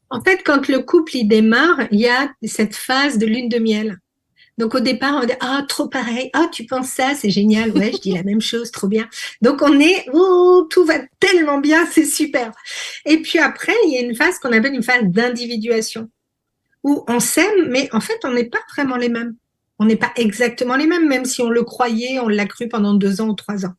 En fait, quand le couple il démarre, il y a cette phase de lune de miel. Donc au départ, on dit ah trop pareil, ah tu penses ça, c'est génial, ouais, je dis la même chose, trop bien. Donc on est oh, tout va tellement bien, c'est super. Et puis après, il y a une phase qu'on appelle une phase d'individuation où on s'aime, mais en fait, on n'est pas vraiment les mêmes. On n'est pas exactement les mêmes, même si on le croyait, on l'a cru pendant 2 ans ou 3 ans.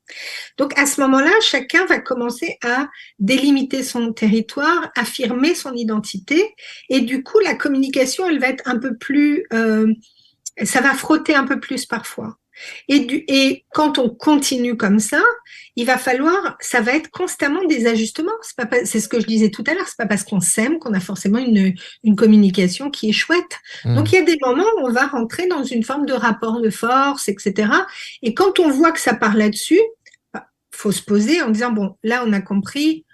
Donc à ce moment-là, chacun va commencer à délimiter son territoire, affirmer son identité, et du coup, la communication, elle va être un peu plus, ça va frotter un peu plus parfois. Et quand on continue comme ça, il va falloir, ça va être constamment des ajustements. C'est ce que je disais tout à l'heure. C'est pas parce qu'on s'aime qu'on a forcément une communication qui est chouette. Donc il y a des moments où on va rentrer dans une forme de rapport de force, etc. Et quand on voit que ça part là-dessus, faut se poser en disant bon, là on a compris,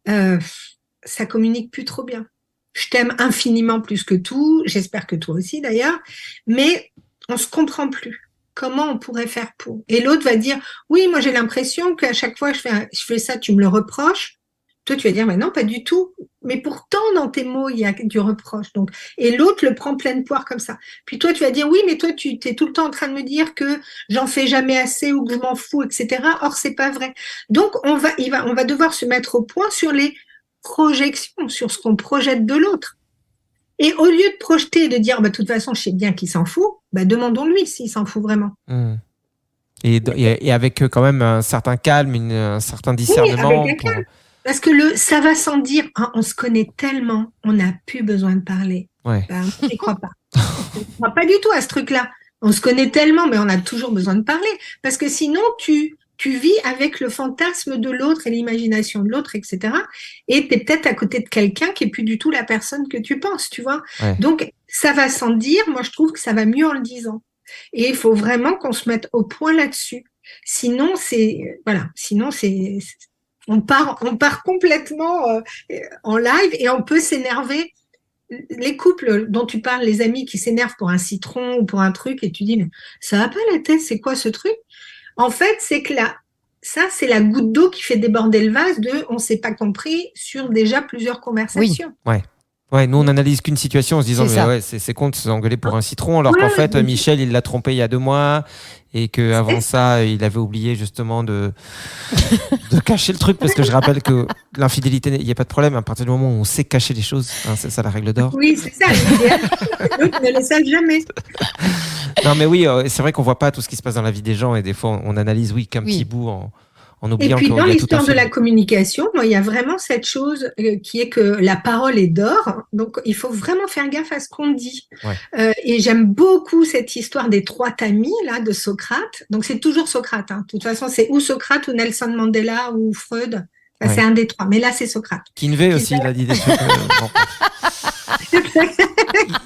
ça communique plus trop bien. Je t'aime infiniment plus que tout. J'espère que toi aussi d'ailleurs, mais on se comprend plus. Comment on pourrait faire pour? Et l'autre va dire, oui, moi j'ai l'impression qu'à chaque fois que je fais ça, tu me le reproches. Toi, tu vas dire, mais non, pas du tout. Mais pourtant, dans tes mots, il y a du reproche. Donc, et l'autre le prend pleine poire comme ça. Puis toi, tu vas dire, oui, mais toi, tu es tout le temps en train de me dire que j'en fais jamais assez ou que je m'en fous, etc. Or, c'est pas vrai. Donc, on va devoir se mettre au point sur les projections, sur ce qu'on projette de l'autre. Et au lieu de projeter et de dire, bah, de toute façon, je sais bien qu'il s'en fout, bah, demandons-lui s'il s'en fout vraiment. Et avec quand même un certain calme, un certain discernement. Oui, avec un calme. Parce que ça va sans dire, hein, on se connaît tellement, on n'a plus besoin de parler. Ouais. Bah, je n'y crois pas. Je ne crois pas du tout à ce truc-là. On se connaît tellement, mais on a toujours besoin de parler. Parce que sinon, tu vis avec le fantasme de l'autre et l'imagination de l'autre, etc. Et tu es peut-être à côté de quelqu'un qui est plus du tout la personne que tu penses, tu vois. Ouais. Donc, ça va sans dire. Moi, je trouve que ça va mieux en le disant. Et il faut vraiment qu'on se mette au point là-dessus. Sinon, on part complètement en live et on peut s'énerver. Les couples dont tu parles, les amis qui s'énervent pour un citron ou pour un truc, et tu dis, mais ça va pas la tête, c'est quoi ce truc? En fait, c'est que ça, c'est la goutte d'eau qui fait déborder le vase de on s'est pas compris sur déjà plusieurs conversations. Oui. Ouais, nous on analyse qu'une situation en se disant mais ouais, c'est con de s'engueuler pour un citron, alors qu'en fait Michel il l'a trompé il y a 2 mois et que avant ça il avait oublié justement de cacher le truc, parce que je rappelle que l'infidélité, il n'y a pas de problème à partir du moment où on sait cacher les choses, hein, c'est ça la règle d'or. Oui, c'est ça l'idéal. L'autre ne le savent jamais. Non mais oui, c'est vrai qu'on voit pas tout ce qui se passe dans la vie des gens et des fois on analyse qu'un petit bout en oubliant. Et puis dans l'histoire de la film. communication, moi, il y a vraiment cette chose qui est que la parole est d'or, donc il faut vraiment faire gaffe à ce qu'on dit. Ouais. Et j'aime beaucoup cette histoire des 3 tamis là de Socrate. Donc c'est toujours Socrate. Hein. De toute façon, c'est ou Socrate ou Nelson Mandela ou Freud. Enfin, c'est un des 3. Mais là, c'est Socrate. Kinvey aussi, il a dit des trucs.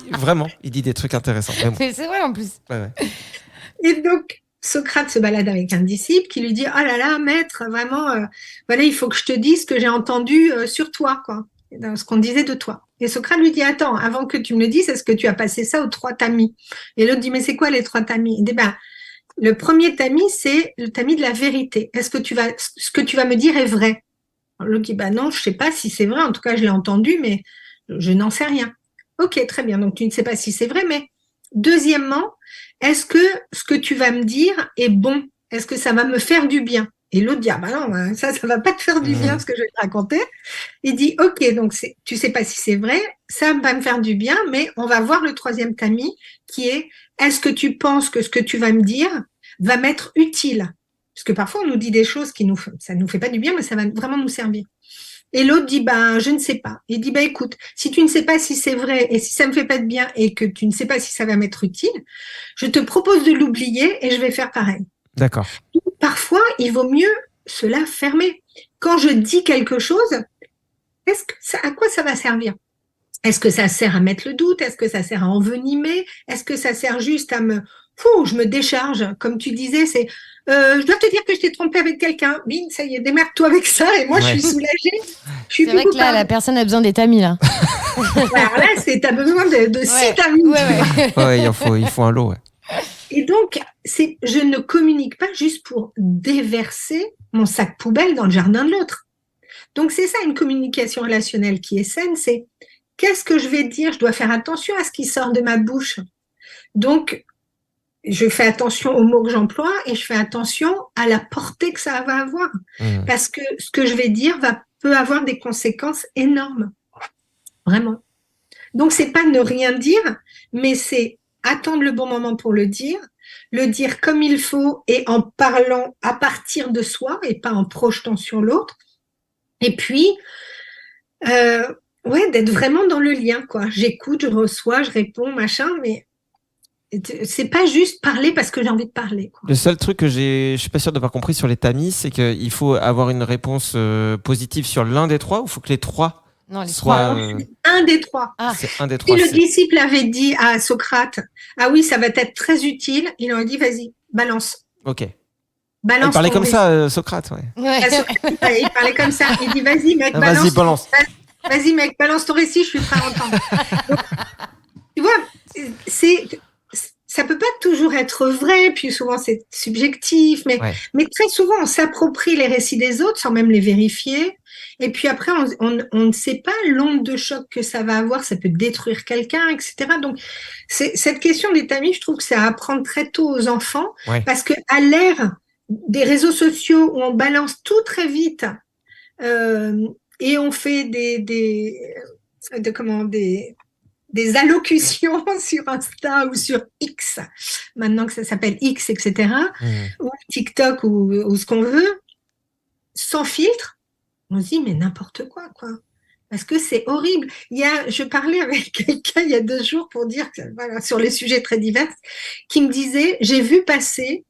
Vraiment, il dit des trucs intéressants. Mais c'est vrai en plus. Ouais. Et donc Socrate se balade avec un disciple qui lui dit « Oh là là, maître, vraiment, voilà, il faut que je te dise ce que j'ai entendu sur toi, quoi, dans ce qu'on disait de toi. » Et Socrate lui dit « Attends, avant que tu me le dises, est-ce que tu as passé ça aux 3 tamis ?» Et l'autre dit « Mais c'est quoi les 3 tamis ?» Il dit « le premier tamis, c'est le tamis de la vérité. Est-ce que ce que tu vas me dire est vrai ?» L'autre dit « non, je sais pas si c'est vrai, en tout cas, je l'ai entendu, mais je n'en sais rien. » Ok, très bien, donc tu ne sais pas si c'est vrai, mais deuxièmement, est-ce que ce que tu vas me dire est bon? Est-ce que ça va me faire du bien? Et l'autre dit, non, ça va pas te faire du bien ce que je vais te raconter. Il dit, ok, donc tu sais pas si c'est vrai, ça va me faire du bien, mais on va voir le 3e tamis qui est, est-ce que tu penses que ce que tu vas me dire va m'être utile? Parce que parfois on nous dit des choses ça nous fait pas du bien, mais ça va vraiment nous servir. Et l'autre dit, je ne sais pas. Il dit, écoute, si tu ne sais pas si c'est vrai et si ça me fait pas de bien et que tu ne sais pas si ça va m'être utile, je te propose de l'oublier et je vais faire pareil. D'accord. Parfois, il vaut mieux se la fermer. Quand je dis quelque chose, à quoi ça va servir? Est-ce que ça sert à mettre le doute? Est-ce que ça sert à envenimer? Est-ce que ça sert juste à je me décharge? Comme tu disais, c'est je dois te dire que je t'ai trompé avec quelqu'un. Bing, ça y est, démerde-toi avec ça. Et moi, je suis soulagée. C'est vrai que là, la personne a besoin des tamis, là. Alors là, t'as besoin de 6 tamis. Ouais, il faut un lot. Ouais. Et donc, je ne communique pas juste pour déverser mon sac poubelle dans le jardin de l'autre. Donc, c'est ça, une communication relationnelle qui est saine, c'est qu'est-ce que je vais dire? Je dois faire attention à ce qui sort de ma bouche. Donc, je fais attention aux mots que j'emploie et je fais attention à la portée que ça va avoir. Parce que ce que je vais dire peut avoir des conséquences énormes. Vraiment. Donc, c'est pas ne rien dire, mais c'est attendre le bon moment pour le dire comme il faut et en parlant à partir de soi et pas en projetant sur l'autre. Et puis, d'être vraiment dans le lien, quoi. J'écoute, je reçois, je réponds, machin, mais c'est pas juste parler parce que j'ai envie de parler, quoi. Le seul truc que je suis pas sûr d'avoir compris sur les tamis, c'est qu'il faut avoir une réponse positive sur l'un des trois, ou il faut que les trois soient... Un des trois. C'est un des Si trois. le disciple avait dit à Socrate, ah oui, ça va être très utile, il aurait dit, vas-y, balance. Ok. Balance. Il parlait comme ça, Socrate, ouais. Il parlait comme ça. Il dit, vas-y, mec, balance. Vas-y, balance. Vas-y, mec, balance ton récit, je suis prêt à entendre. Donc, tu vois, ça peut pas toujours être vrai, puis souvent c'est subjectif, mais très souvent on s'approprie les récits des autres sans même les vérifier. Et puis après, on ne sait pas l'onde de choc que ça va avoir, ça peut détruire quelqu'un, etc. Donc, cette question des tamis, je trouve que c'est à apprendre très tôt aux enfants, parce que à l'ère des réseaux sociaux où on balance tout très vite, et on fait des allocutions sur Insta ou sur X, maintenant que ça s'appelle X, etc., ou TikTok ou ce qu'on veut, sans filtre, on se dit, mais n'importe quoi. Parce que c'est horrible. Je parlais avec quelqu'un il y a 2 jours pour dire, sur les sujets très divers, qui me disait, j'ai vu passer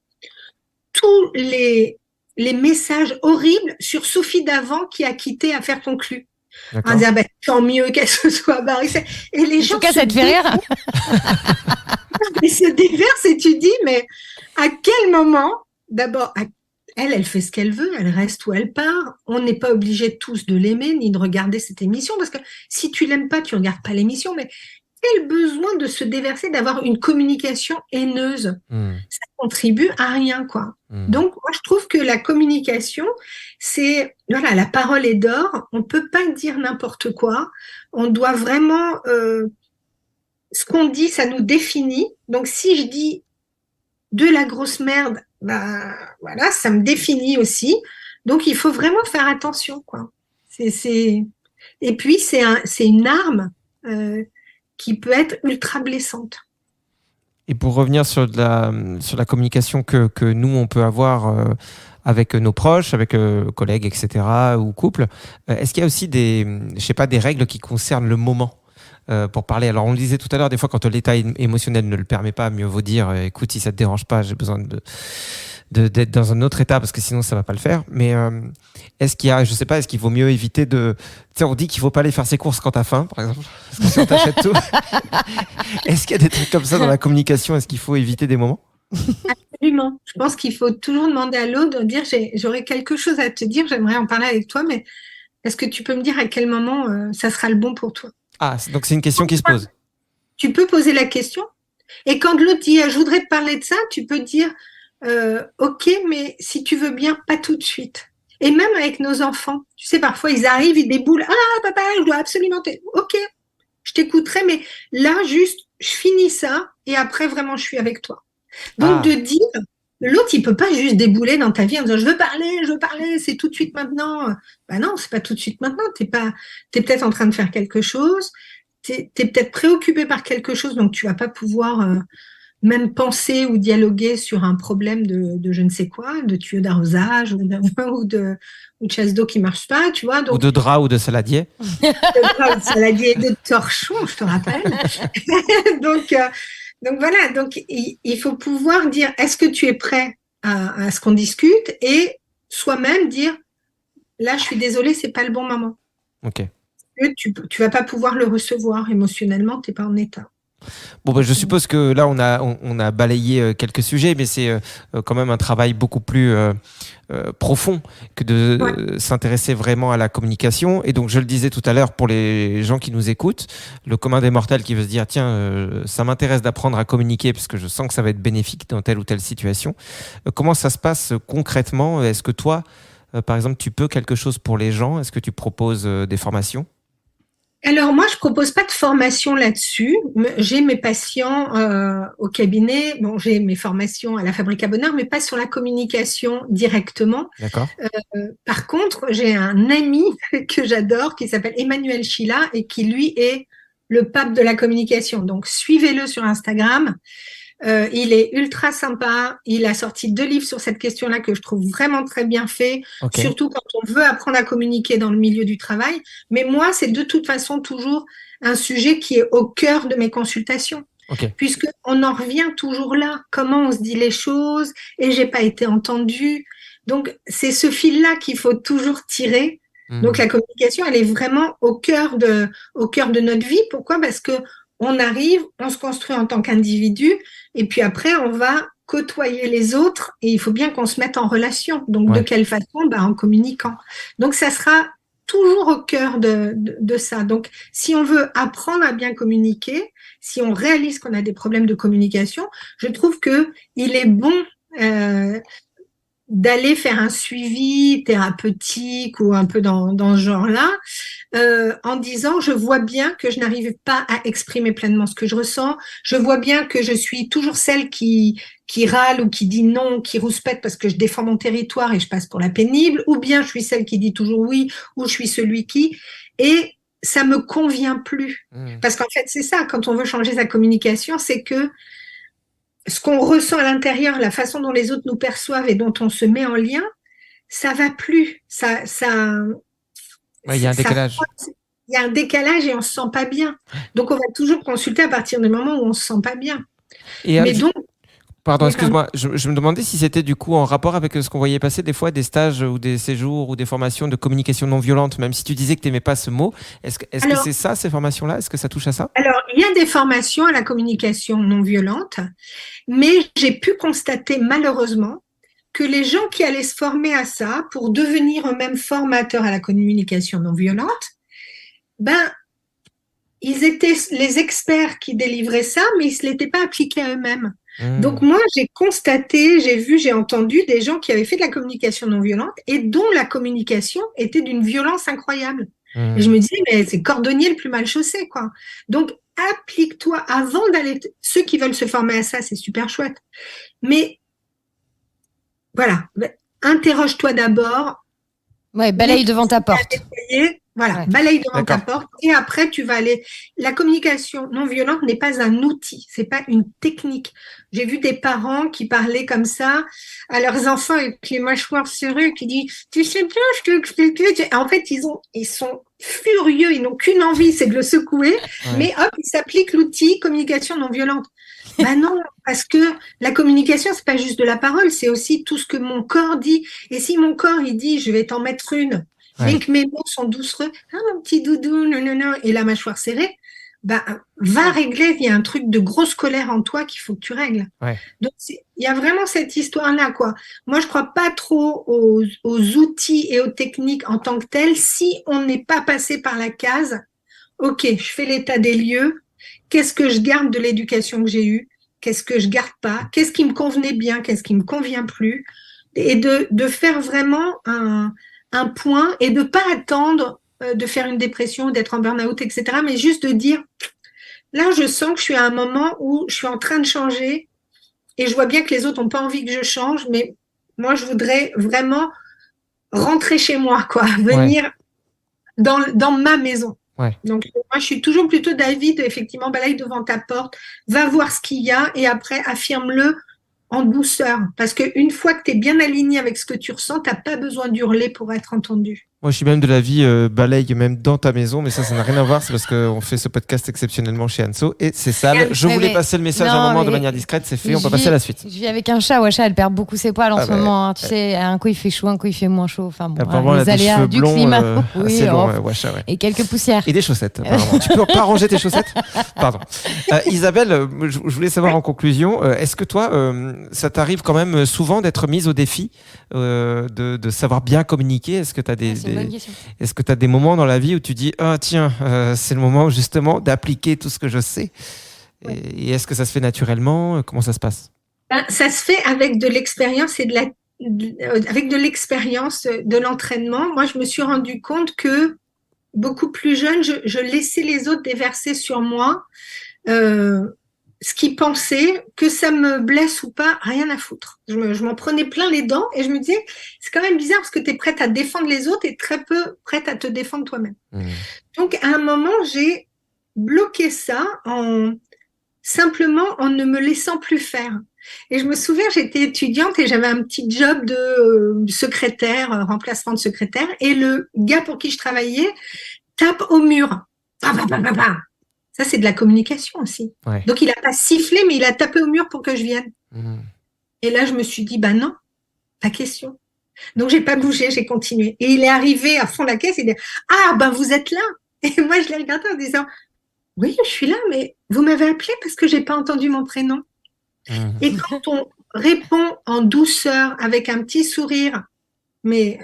tous les messages horribles sur Sophie Davant qui a quitté Affaires conclues. En disant, tant mieux qu'elle se soit barrée. Et les gens. En tout cas, ça te fait rire. Ils se déversent et tu dis, mais à quel moment, d'abord, elle fait ce qu'elle veut, elle reste où elle part. On n'est pas obligé tous de l'aimer ni de regarder cette émission parce que si tu l'aimes pas, tu regardes pas l'émission, mais quel besoin de se déverser, d'avoir une communication haineuse. Ça contribue à rien, quoi. Donc, moi, je trouve que la communication, c'est, la parole est d'or. On peut pas dire n'importe quoi. On doit vraiment, ce qu'on dit, ça nous définit. Donc, si je dis de la grosse merde, ça me définit aussi. Donc, il faut vraiment faire attention, quoi. Et puis, c'est une arme, qui peut être ultra blessante. Et pour revenir sur la communication que nous, on peut avoir avec nos proches, avec collègues, etc., ou couples, est-ce qu'il y a aussi des règles qui concernent le moment pour parler? Alors, on le disait tout à l'heure, des fois, quand l'état émotionnel ne le permet pas, mieux vaut dire, écoute, si ça te dérange pas, j'ai besoin d'être dans un autre état parce que sinon ça va pas le faire. Mais est-ce qu'il vaut mieux éviter de... Tu sais, on dit qu'il faut pas aller faire ses courses quand t'as faim, par exemple, parce que si on t'achète tout. Est-ce qu'il y a des trucs comme ça dans la communication? Est-ce qu'il faut éviter des moments? Absolument. Je pense qu'il faut toujours demander à l'autre de dire, j'aurais quelque chose à te dire, j'aimerais en parler avec toi, mais est-ce que tu peux me dire à quel moment ça sera le bon pour toi? Ah, donc c'est une question qui se pose. Tu peux poser la question. Et quand l'autre dit, je voudrais te parler de ça, tu peux dire, ok, mais si tu veux bien, pas tout de suite. Et même avec nos enfants, tu sais, parfois ils arrivent, ils déboulent, papa, je dois absolument ok, je t'écouterai, mais là juste, je finis ça et après vraiment je suis avec toi. Donc de dire, l'autre il peut pas juste débouler dans ta vie en disant je veux parler, c'est tout de suite maintenant. Non, c'est pas tout de suite maintenant. T'es peut-être en train de faire quelque chose, t'es peut-être préoccupé par quelque chose, donc tu vas pas pouvoir même penser ou dialoguer sur un problème de je ne sais quoi, de tuyau d'arrosage ou de chasse d'eau qui marche pas, tu vois. Donc, ou de drap ou de saladier. De drap ou de saladier, de torchon, je te rappelle. donc voilà, donc il faut pouvoir dire est-ce que tu es prêt à ce qu'on discute et soi-même dire là je suis désolée, c'est pas le bon moment. Ok. Tu vas pas pouvoir le recevoir émotionnellement, t'es pas en état. Bon, je suppose que là, on a balayé quelques sujets, mais c'est quand même un travail beaucoup plus profond que de s'intéresser vraiment à la communication. Et donc, je le disais tout à l'heure, pour les gens qui nous écoutent, le commun des mortels qui veut se dire, tiens, ça m'intéresse d'apprendre à communiquer parce que je sens que ça va être bénéfique dans telle ou telle situation. Comment ça se passe concrètement? Est-ce que toi, par exemple, tu peux quelque chose pour les gens? Est-ce que tu proposes des formations? Alors moi, je propose pas de formation là-dessus. J'ai mes patients au cabinet. Bon, j'ai mes formations à la Fabrique à Bonheur, mais pas sur la communication directement. D'accord. Par contre, j'ai un ami que j'adore qui s'appelle Emmanuel Chila et qui lui est le pape de la communication. Donc suivez-le sur Instagram. Il est ultra sympa. Il a sorti 2 livres sur cette question-là que je trouve vraiment très bien fait, Ok. surtout quand on veut apprendre à communiquer dans le milieu du travail. Mais moi, c'est de toute façon toujours un sujet qui est au cœur de mes consultations, Ok. puisque on en revient toujours là. Comment on se dit les choses et j'ai pas été entendue. Donc, c'est ce fil-là qu'il faut toujours tirer. Donc, la communication, elle est vraiment au cœur de notre vie. Pourquoi? Parce que on arrive, on se construit en tant qu'individu, et puis après, on va côtoyer les autres, et il faut bien qu'on se mette en relation. Donc, de Ouais. quelle façon? En communiquant. Donc, ça sera toujours au cœur de ça. Donc, si on veut apprendre à bien communiquer, si on réalise qu'on a des problèmes de communication, je trouve que il est bon d'aller faire un suivi thérapeutique ou un peu dans ce genre-là, en disant je vois bien que je n'arrive pas à exprimer pleinement ce que je ressens, je vois bien que je suis toujours celle qui râle ou qui dit non, qui rouspète parce que je défends mon territoire et je passe pour la pénible, ou bien je suis celle qui dit toujours oui, ou je suis celui qui, et ça me convient plus. Parce qu'en fait, c'est ça, quand on veut changer sa communication, c'est que ce qu'on ressent à l'intérieur, la façon dont les autres nous perçoivent et dont on se met en lien, ça va plus. Ouais, il y a un décalage. Il y a un décalage et on se sent pas bien. Donc, on va toujours consulter à partir du moment où on se sent pas bien. Et Mais donc, pardon, oui, excuse-moi, je me demandais si c'était du coup en rapport avec ce qu'on voyait passer des fois, des stages ou des séjours ou des formations de communication non violente, même si tu disais que tu n'aimais pas ce mot. Est-ce que c'est ça, ces formations-là? Est-ce que ça touche à ça? Alors, il y a des formations à la communication non violente, mais j'ai pu constater malheureusement que les gens qui allaient se former à ça pour devenir eux-mêmes formateurs à la communication non violente, ils étaient les experts qui délivraient ça, mais ils ne se l'étaient pas appliqué à eux-mêmes. Donc moi, j'ai constaté, j'ai vu, j'ai entendu des gens qui avaient fait de la communication non violente et dont la communication était d'une violence incroyable. Et je me disais, mais c'est cordonnier le plus mal chaussé, quoi. Donc, applique-toi avant d'aller... Ceux qui veulent se former à ça, c'est super chouette. Mais voilà, interroge-toi d'abord. Ouais, balaye devant ta porte. Voilà, Ouais. balaye devant ta D'accord. porte et après tu vas aller. La communication non violente n'est pas un outil, c'est pas une technique. J'ai vu des parents qui parlaient comme ça à leurs enfants avec les mâchoires serrées, qui disent tu sais bien, je te explique. En fait, ils sont furieux, ils n'ont qu'une envie, c'est de le secouer, Ouais. mais hop, ils s'appliquent l'outil communication non violente. Ben non, parce que la communication, c'est pas juste de la parole, c'est aussi tout ce que mon corps dit. Et si mon corps, il dit, je vais t'en mettre une, bien que mes mots sont doucereux, ah, mon petit doudou, non, non, non, et la mâchoire serrée, va régler, il y a un truc de grosse colère en toi qu'il faut que tu règles. Ouais. Donc, il y a vraiment cette histoire-là, quoi. Moi, je crois pas trop aux outils et aux techniques en tant que telles si on n'est pas passé par la case, ok, je fais l'état des lieux, qu'est-ce que je garde de l'éducation que j'ai eue, qu'est-ce que je garde pas, qu'est-ce qui me convenait bien, qu'est-ce qui me convient plus, et de faire vraiment un point et de pas attendre de faire une dépression, d'être en burn-out, etc. Mais juste de dire, là, je sens que je suis à un moment où je suis en train de changer et je vois bien que les autres n'ont pas envie que je change, mais moi, je voudrais vraiment rentrer chez moi, quoi, venir dans ma maison. Ouais. Donc, moi, je suis toujours plutôt d'avis de, effectivement, balaye devant ta porte, va voir ce qu'il y a et après, affirme-le en douceur. Parce qu'une fois que tu es bien aligné avec ce que tu ressens, tu n'as pas besoin d'hurler pour être entendu. Moi, je suis même de l'avis balaye même dans ta maison, mais ça n'a rien à voir. C'est parce qu'on fait ce podcast exceptionnellement chez Anso et c'est sale. Je Ouais, voulais mais- passer le message à non, un moment de mais- manière discrète. C'est fait. On Je peut passer vis- à la suite. Je vis avec un chat. Wesh, elle perd beaucoup ses poils en Ah ce bah, moment. Hein. Tu sais, un coup il fait chaud, un coup il fait moins chaud. Enfin bon, Apparemment, les elle a des aléas cheveux du blonds climat. Oui, assez longs. oh, Wesh, ouais. et quelques poussières. Et des chaussettes, apparemment. Tu peux pas ranger tes chaussettes? Pardon. Isabelle, je voulais savoir en conclusion, est-ce que toi, ça t'arrive quand même souvent d'être mise au défi de savoir bien communiquer? Est-ce que tu as C'est une bonne question. est-ce que tu as des moments dans la vie où tu dis ah tiens, c'est le moment justement d'appliquer tout ce que je sais? Et est-ce que ça se fait naturellement? Comment ça se passe? Ça se fait avec de l'expérience et avec de l'expérience de l'entraînement. Moi, je me suis rendu compte que beaucoup plus jeune, je laissais les autres déverser sur moi ce qu'ils pensaient, que ça me blesse ou pas, rien à foutre. Je m'en prenais plein les dents et je me disais, c'est quand même bizarre parce que tu es prête à défendre les autres et très peu prête à te défendre toi-même. Donc, à un moment, j'ai bloqué ça simplement en ne me laissant plus faire. Et je me souviens, j'étais étudiante et j'avais un petit job de secrétaire, remplacement de secrétaire, et le gars pour qui je travaillais tape au mur. Ça, c'est de la communication aussi. Ouais. Donc, il n'a pas sifflé, mais il a tapé au mur pour que je vienne. Et là, je me suis dit, bah non, pas question. Donc, j'ai pas bougé, j'ai continué. Et il est arrivé à fond de la caisse, il dit, ah, ben vous êtes là. Et moi, je l'ai regardé en disant, oui, je suis là, mais vous m'avez appelé parce que j'ai pas entendu mon prénom. Et quand on répond en douceur, avec un petit sourire, mais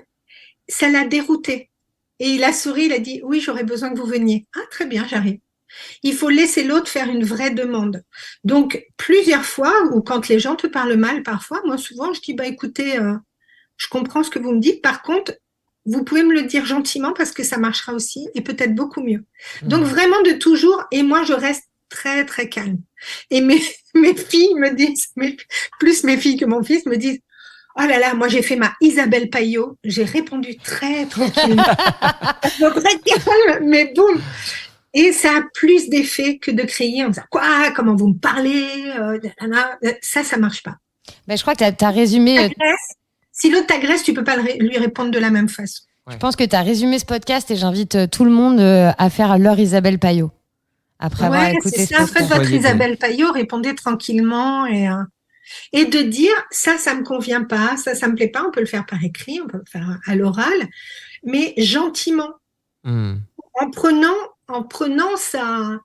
ça l'a dérouté. Et il a souri, il a dit, oui, j'aurais besoin que vous veniez. Ah, très bien, j'arrive. Il faut laisser l'autre faire une vraie demande. Donc, plusieurs fois, ou quand les gens te parlent mal, parfois, moi, souvent, je dis, bah, écoutez, je comprends ce que vous me dites. Par contre, vous pouvez me le dire gentiment parce que ça marchera aussi et peut-être beaucoup mieux. Donc, vraiment de toujours, et moi, je reste très, très calme. Et mes filles me disent, plus mes filles que mon fils me disent, oh là là, moi j'ai fait ma Isabelle Paillot, j'ai répondu très tranquillement. Donc, très calme, mais boum. Et ça a plus d'effet que de crier en disant quoi, comment vous me parlez, ça marche pas. Ben, je crois que tu as résumé. Si l'autre t'agresse, tu peux pas lui répondre de la même façon. Je pense que tu as résumé ce podcast et j'invite tout le monde à faire leur Isabelle Paillot. Après avoir écouté c'est ça. ce Faites podcast. votre Isabelle Paillot, répondez tranquillement et de dire ça me convient pas, ça me plaît pas. On peut le faire par écrit, on peut le faire à l'oral, mais gentiment, en prenant sa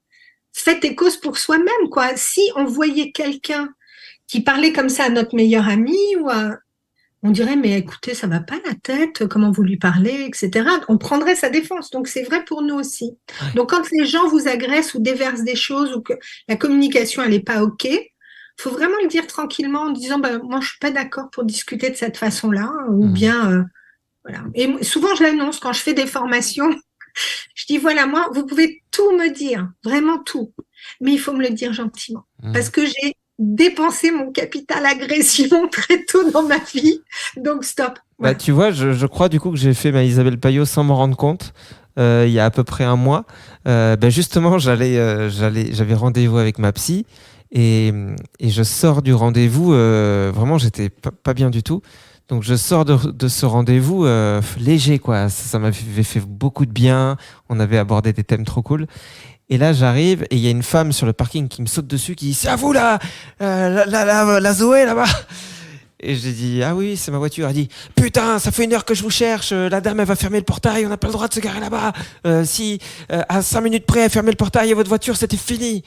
fait et cause pour soi-même, quoi. Si on voyait quelqu'un qui parlait comme ça à notre meilleur ami on dirait, mais écoutez, ça va pas la tête, comment vous lui parlez, etc. On prendrait sa défense. Donc, c'est vrai pour nous aussi. Donc, quand les gens vous agressent ou déversent des choses ou que la communication, elle est pas OK, faut vraiment le dire tranquillement en disant, bah, moi, je suis pas d'accord pour discuter de cette façon-là, ou bien, voilà. Et souvent, je l'annonce quand je fais des formations. Je dis, voilà, moi, vous pouvez tout me dire, vraiment tout, mais il faut me le dire gentiment. Parce que j'ai dépensé mon capital agression très tôt dans ma vie, donc stop. Voilà. Bah, tu vois, je crois du coup que j'ai fait ma Isabelle Paillot sans m'en rendre compte, il y a à peu près un mois. Justement, j'avais rendez-vous avec ma psy et je sors du rendez-vous, vraiment, j'étais pas bien du tout. Donc je sors de ce rendez-vous léger, quoi. Ça m'avait fait beaucoup de bien. On avait abordé des thèmes trop cool. Et là, j'arrive et il y a une femme sur le parking qui me saute dessus, qui dit « C'est à vous, là, la Zoé, là-bas !» Et j'ai dit « Ah oui, c'est ma voiture. » Elle dit « Putain, ça fait 1 heure que je vous cherche. La dame, elle va fermer le portail. On n'a pas le droit de se garer là-bas. Si à 5 minutes près, elle fermait le portail et votre voiture, c'était fini. »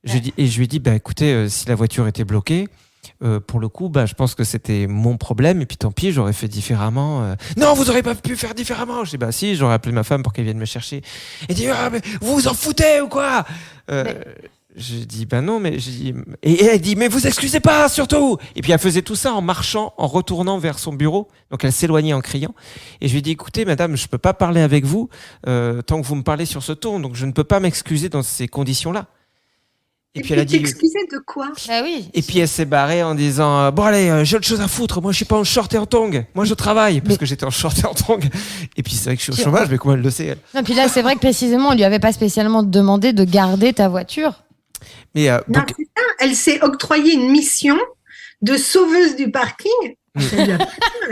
Je lui ai dit « Écoutez, si la voiture était bloquée, pour le coup, je pense que c'était mon problème et puis tant pis, j'aurais fait différemment. Non, vous auriez pas pu faire différemment. Je dis si, j'aurais appelé ma femme pour qu'elle vienne me chercher. Elle dit mais vous vous en foutez ou quoi? Je dis non, mais je dis et elle dit mais vous excusez pas surtout. Et puis elle faisait tout ça en marchant, en retournant vers son bureau. Donc elle s'éloignait en criant. Et je lui ai dit écoutez madame, je peux pas parler avec vous tant que vous me parlez sur ce ton. Donc je ne peux pas m'excuser dans ces conditions-là. Et puis elle a dit t'excuser de quoi? Ah oui. Et puis elle s'est barrée en disant bon allez, j'ai autre chose à foutre, moi je suis pas en short et en tongs, moi je travaille parce que j'étais en short et en tongs. Et puis c'est vrai que je suis au chômage, mais comment elle le sait elle? Non, puis là c'est vrai que précisément on lui avait pas spécialement demandé de garder ta voiture. Mais non, c'est ça. Elle s'est octroyée une mission de sauveuse du parking. Elle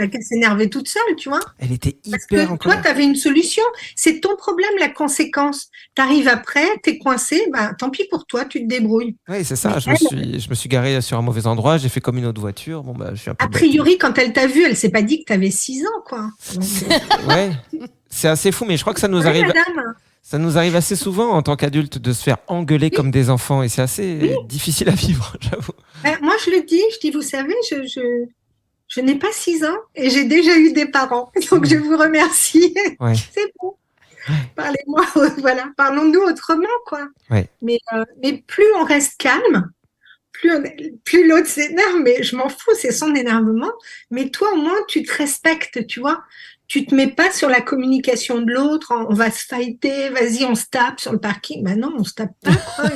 a qu'à s'énerver toute seule, tu vois. Elle était Parce hyper que en toi, tu avais une solution. C'est ton problème, la conséquence. Tu arrives après, tu es coincé, tant pis pour toi, tu te débrouilles. Oui, c'est ça. Je me suis garé sur un mauvais endroit, j'ai fait comme une autre voiture. Bon, je suis un peu a priori, quand elle t'a vu, elle s'est pas dit que tu avais 6 ans, quoi. Ouais, c'est assez fou, mais je crois que ça nous arrive. Madame. Ça nous arrive assez souvent en tant qu'adultes de se faire engueuler comme des enfants et c'est assez difficile à vivre, j'avoue. Moi, je le dis, vous savez, je n'ai pas 6 ans et j'ai déjà eu des parents. Donc, je vous remercie. Ouais. C'est bon. Ouais. Parlez-moi, voilà. Parlons-nous autrement, quoi. Ouais. Mais plus on reste calme, plus l'autre s'énerve, mais je m'en fous, c'est son énervement. Mais toi, au moins, tu te respectes, tu vois. tu te mets pas sur la communication de l'autre, on va se fighter, vas-y, on se tape sur le parking. Ben non, on se tape pas, quoi.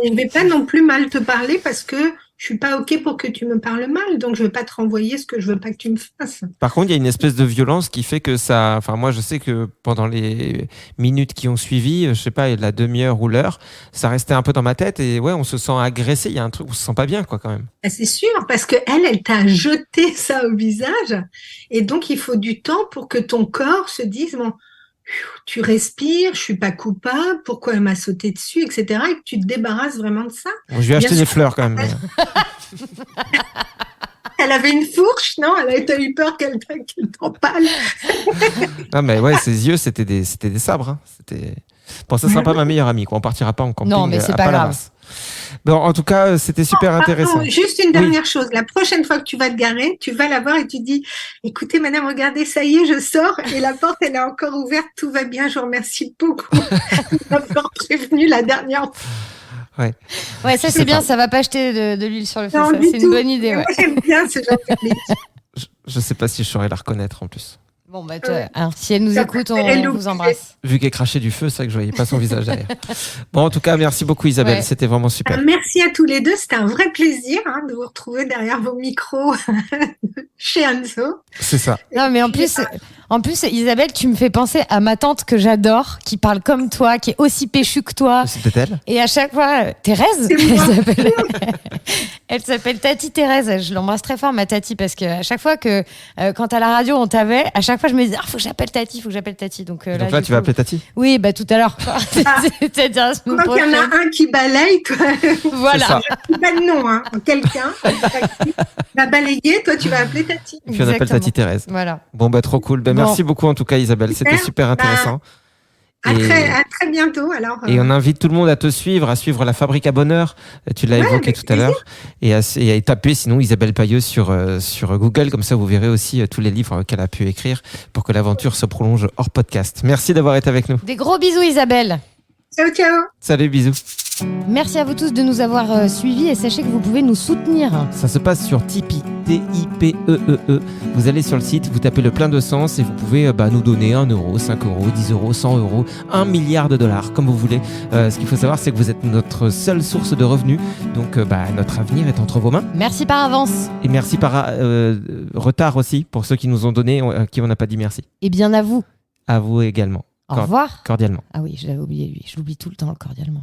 Et je vais pas non plus mal te parler parce que je suis pas OK pour que tu me parles mal, donc je vais pas te renvoyer ce que je veux pas que tu me fasses. Par contre, il y a une espèce de violence qui fait que ça. Enfin, moi, je sais que pendant les minutes qui ont suivi, je sais pas, la demi-heure ou l'heure, ça restait un peu dans ma tête et ouais, on se sent agressé. Il y a un truc où on se sent pas bien, quoi, quand même. Ben, c'est sûr, parce que elle t'a jeté ça au visage, et donc il faut du temps pour que ton corps se dise bon, tu respires, je suis pas coupable, pourquoi elle m'a sauté dessus, etc. Et que tu te débarrasses vraiment de ça. Bon, je vais acheter des fleurs quand même. Elle avait une fourche, non? Elle a eu peur qu'elle t'empale. Non, mais ouais, ses yeux, c'était des sabres. Hein. Bon, ça sera pas ma meilleure amie, quoi. On partira pas en camping. Non, mais c'est à pas grave. Palavas. Bon, en tout cas, c'était super intéressant. Pardon, juste une dernière chose. La prochaine fois que tu vas te garer, tu vas la voir et tu dis, écoutez, madame, regardez, ça y est, je sors et la porte, elle est encore ouverte, tout va bien, je vous remercie beaucoup d'avoir prévenu la dernière fois. Ouais, ça c'est bien, ça va pas jeter de l'huile sur le feu. Non, Ça, du c'est une tout. bonne idée. Et Ouais. moi, j'aime bien ce genre de public. Je sais pas si je saurais la reconnaître en plus. Bon, bah, hein, si elle nous écoute, Elle on nous vous embrasse. Vu qu'elle crachait du feu, c'est vrai que je voyais pas son visage derrière. Bon, en tout cas, merci beaucoup Isabelle, Ouais. c'était vraiment super. Merci à tous les deux. C'était un vrai plaisir de vous retrouver derrière vos micros chez Anso. C'est ça. Non, mais en plus, Isabelle, tu me fais penser à ma tante que j'adore, qui parle comme toi, qui est aussi péchue que toi. C'est peut-être elle. Et à chaque fois, Thérèse, C'est moi. elle s'appelle Tati Thérèse. Je l'embrasse très fort, ma Tati, parce que à chaque fois que, quand à la radio on t'avait, à chaque fois je me disais, faut que j'appelle Tati, faut que j'appelle Tati. Donc Donc là, du tu vas coup- appeler Tati. Oui, bah tout à l'heure. C'est-à-dire la semaine Donc, il y en prochaine. a un qui balaye, toi. Voilà. ça. Pas de nom, hein. Quelqu'un va balayer, toi, tu vas appeler Tati. Et puis on appelle Exactement. Tati Thérèse. Voilà. Bon, bah trop cool. Bah, Bon. merci beaucoup en tout cas Isabelle, c'était super intéressant. À Et- très bientôt. Alors, Et on invite tout le monde à te suivre, à suivre la Fabrique à Bonheur. Tu l'as évoqué avec tout à l'heure. Et à taper sinon Isabelle Payot sur Google. Comme ça, vous verrez aussi tous les livres qu'elle a pu écrire pour que l'aventure se prolonge hors podcast. Merci d'avoir été avec nous. Des gros bisous, Isabelle. ciao, ciao. Salut, bisous. Merci à vous tous de nous avoir suivis et sachez que vous pouvez nous soutenir. Ça se passe sur Tipeee, T-I-P-E-E-E. Vous allez sur le site, vous tapez le plein de sens et vous pouvez nous donner 1 euro, 5 euros, 10 euros, 100 euros, 1 milliard de dollars, comme vous voulez. Ce qu'il faut savoir, c'est que vous êtes notre seule source de revenus. Donc, notre avenir est entre vos mains. Merci par avance. Et merci par retard aussi pour ceux qui nous ont donné, à qui on n'a pas dit merci. Et bien à vous. À vous également. Au revoir. Cordialement. Ah oui, je l'avais oublié lui. Je l'oublie tout le temps, cordialement.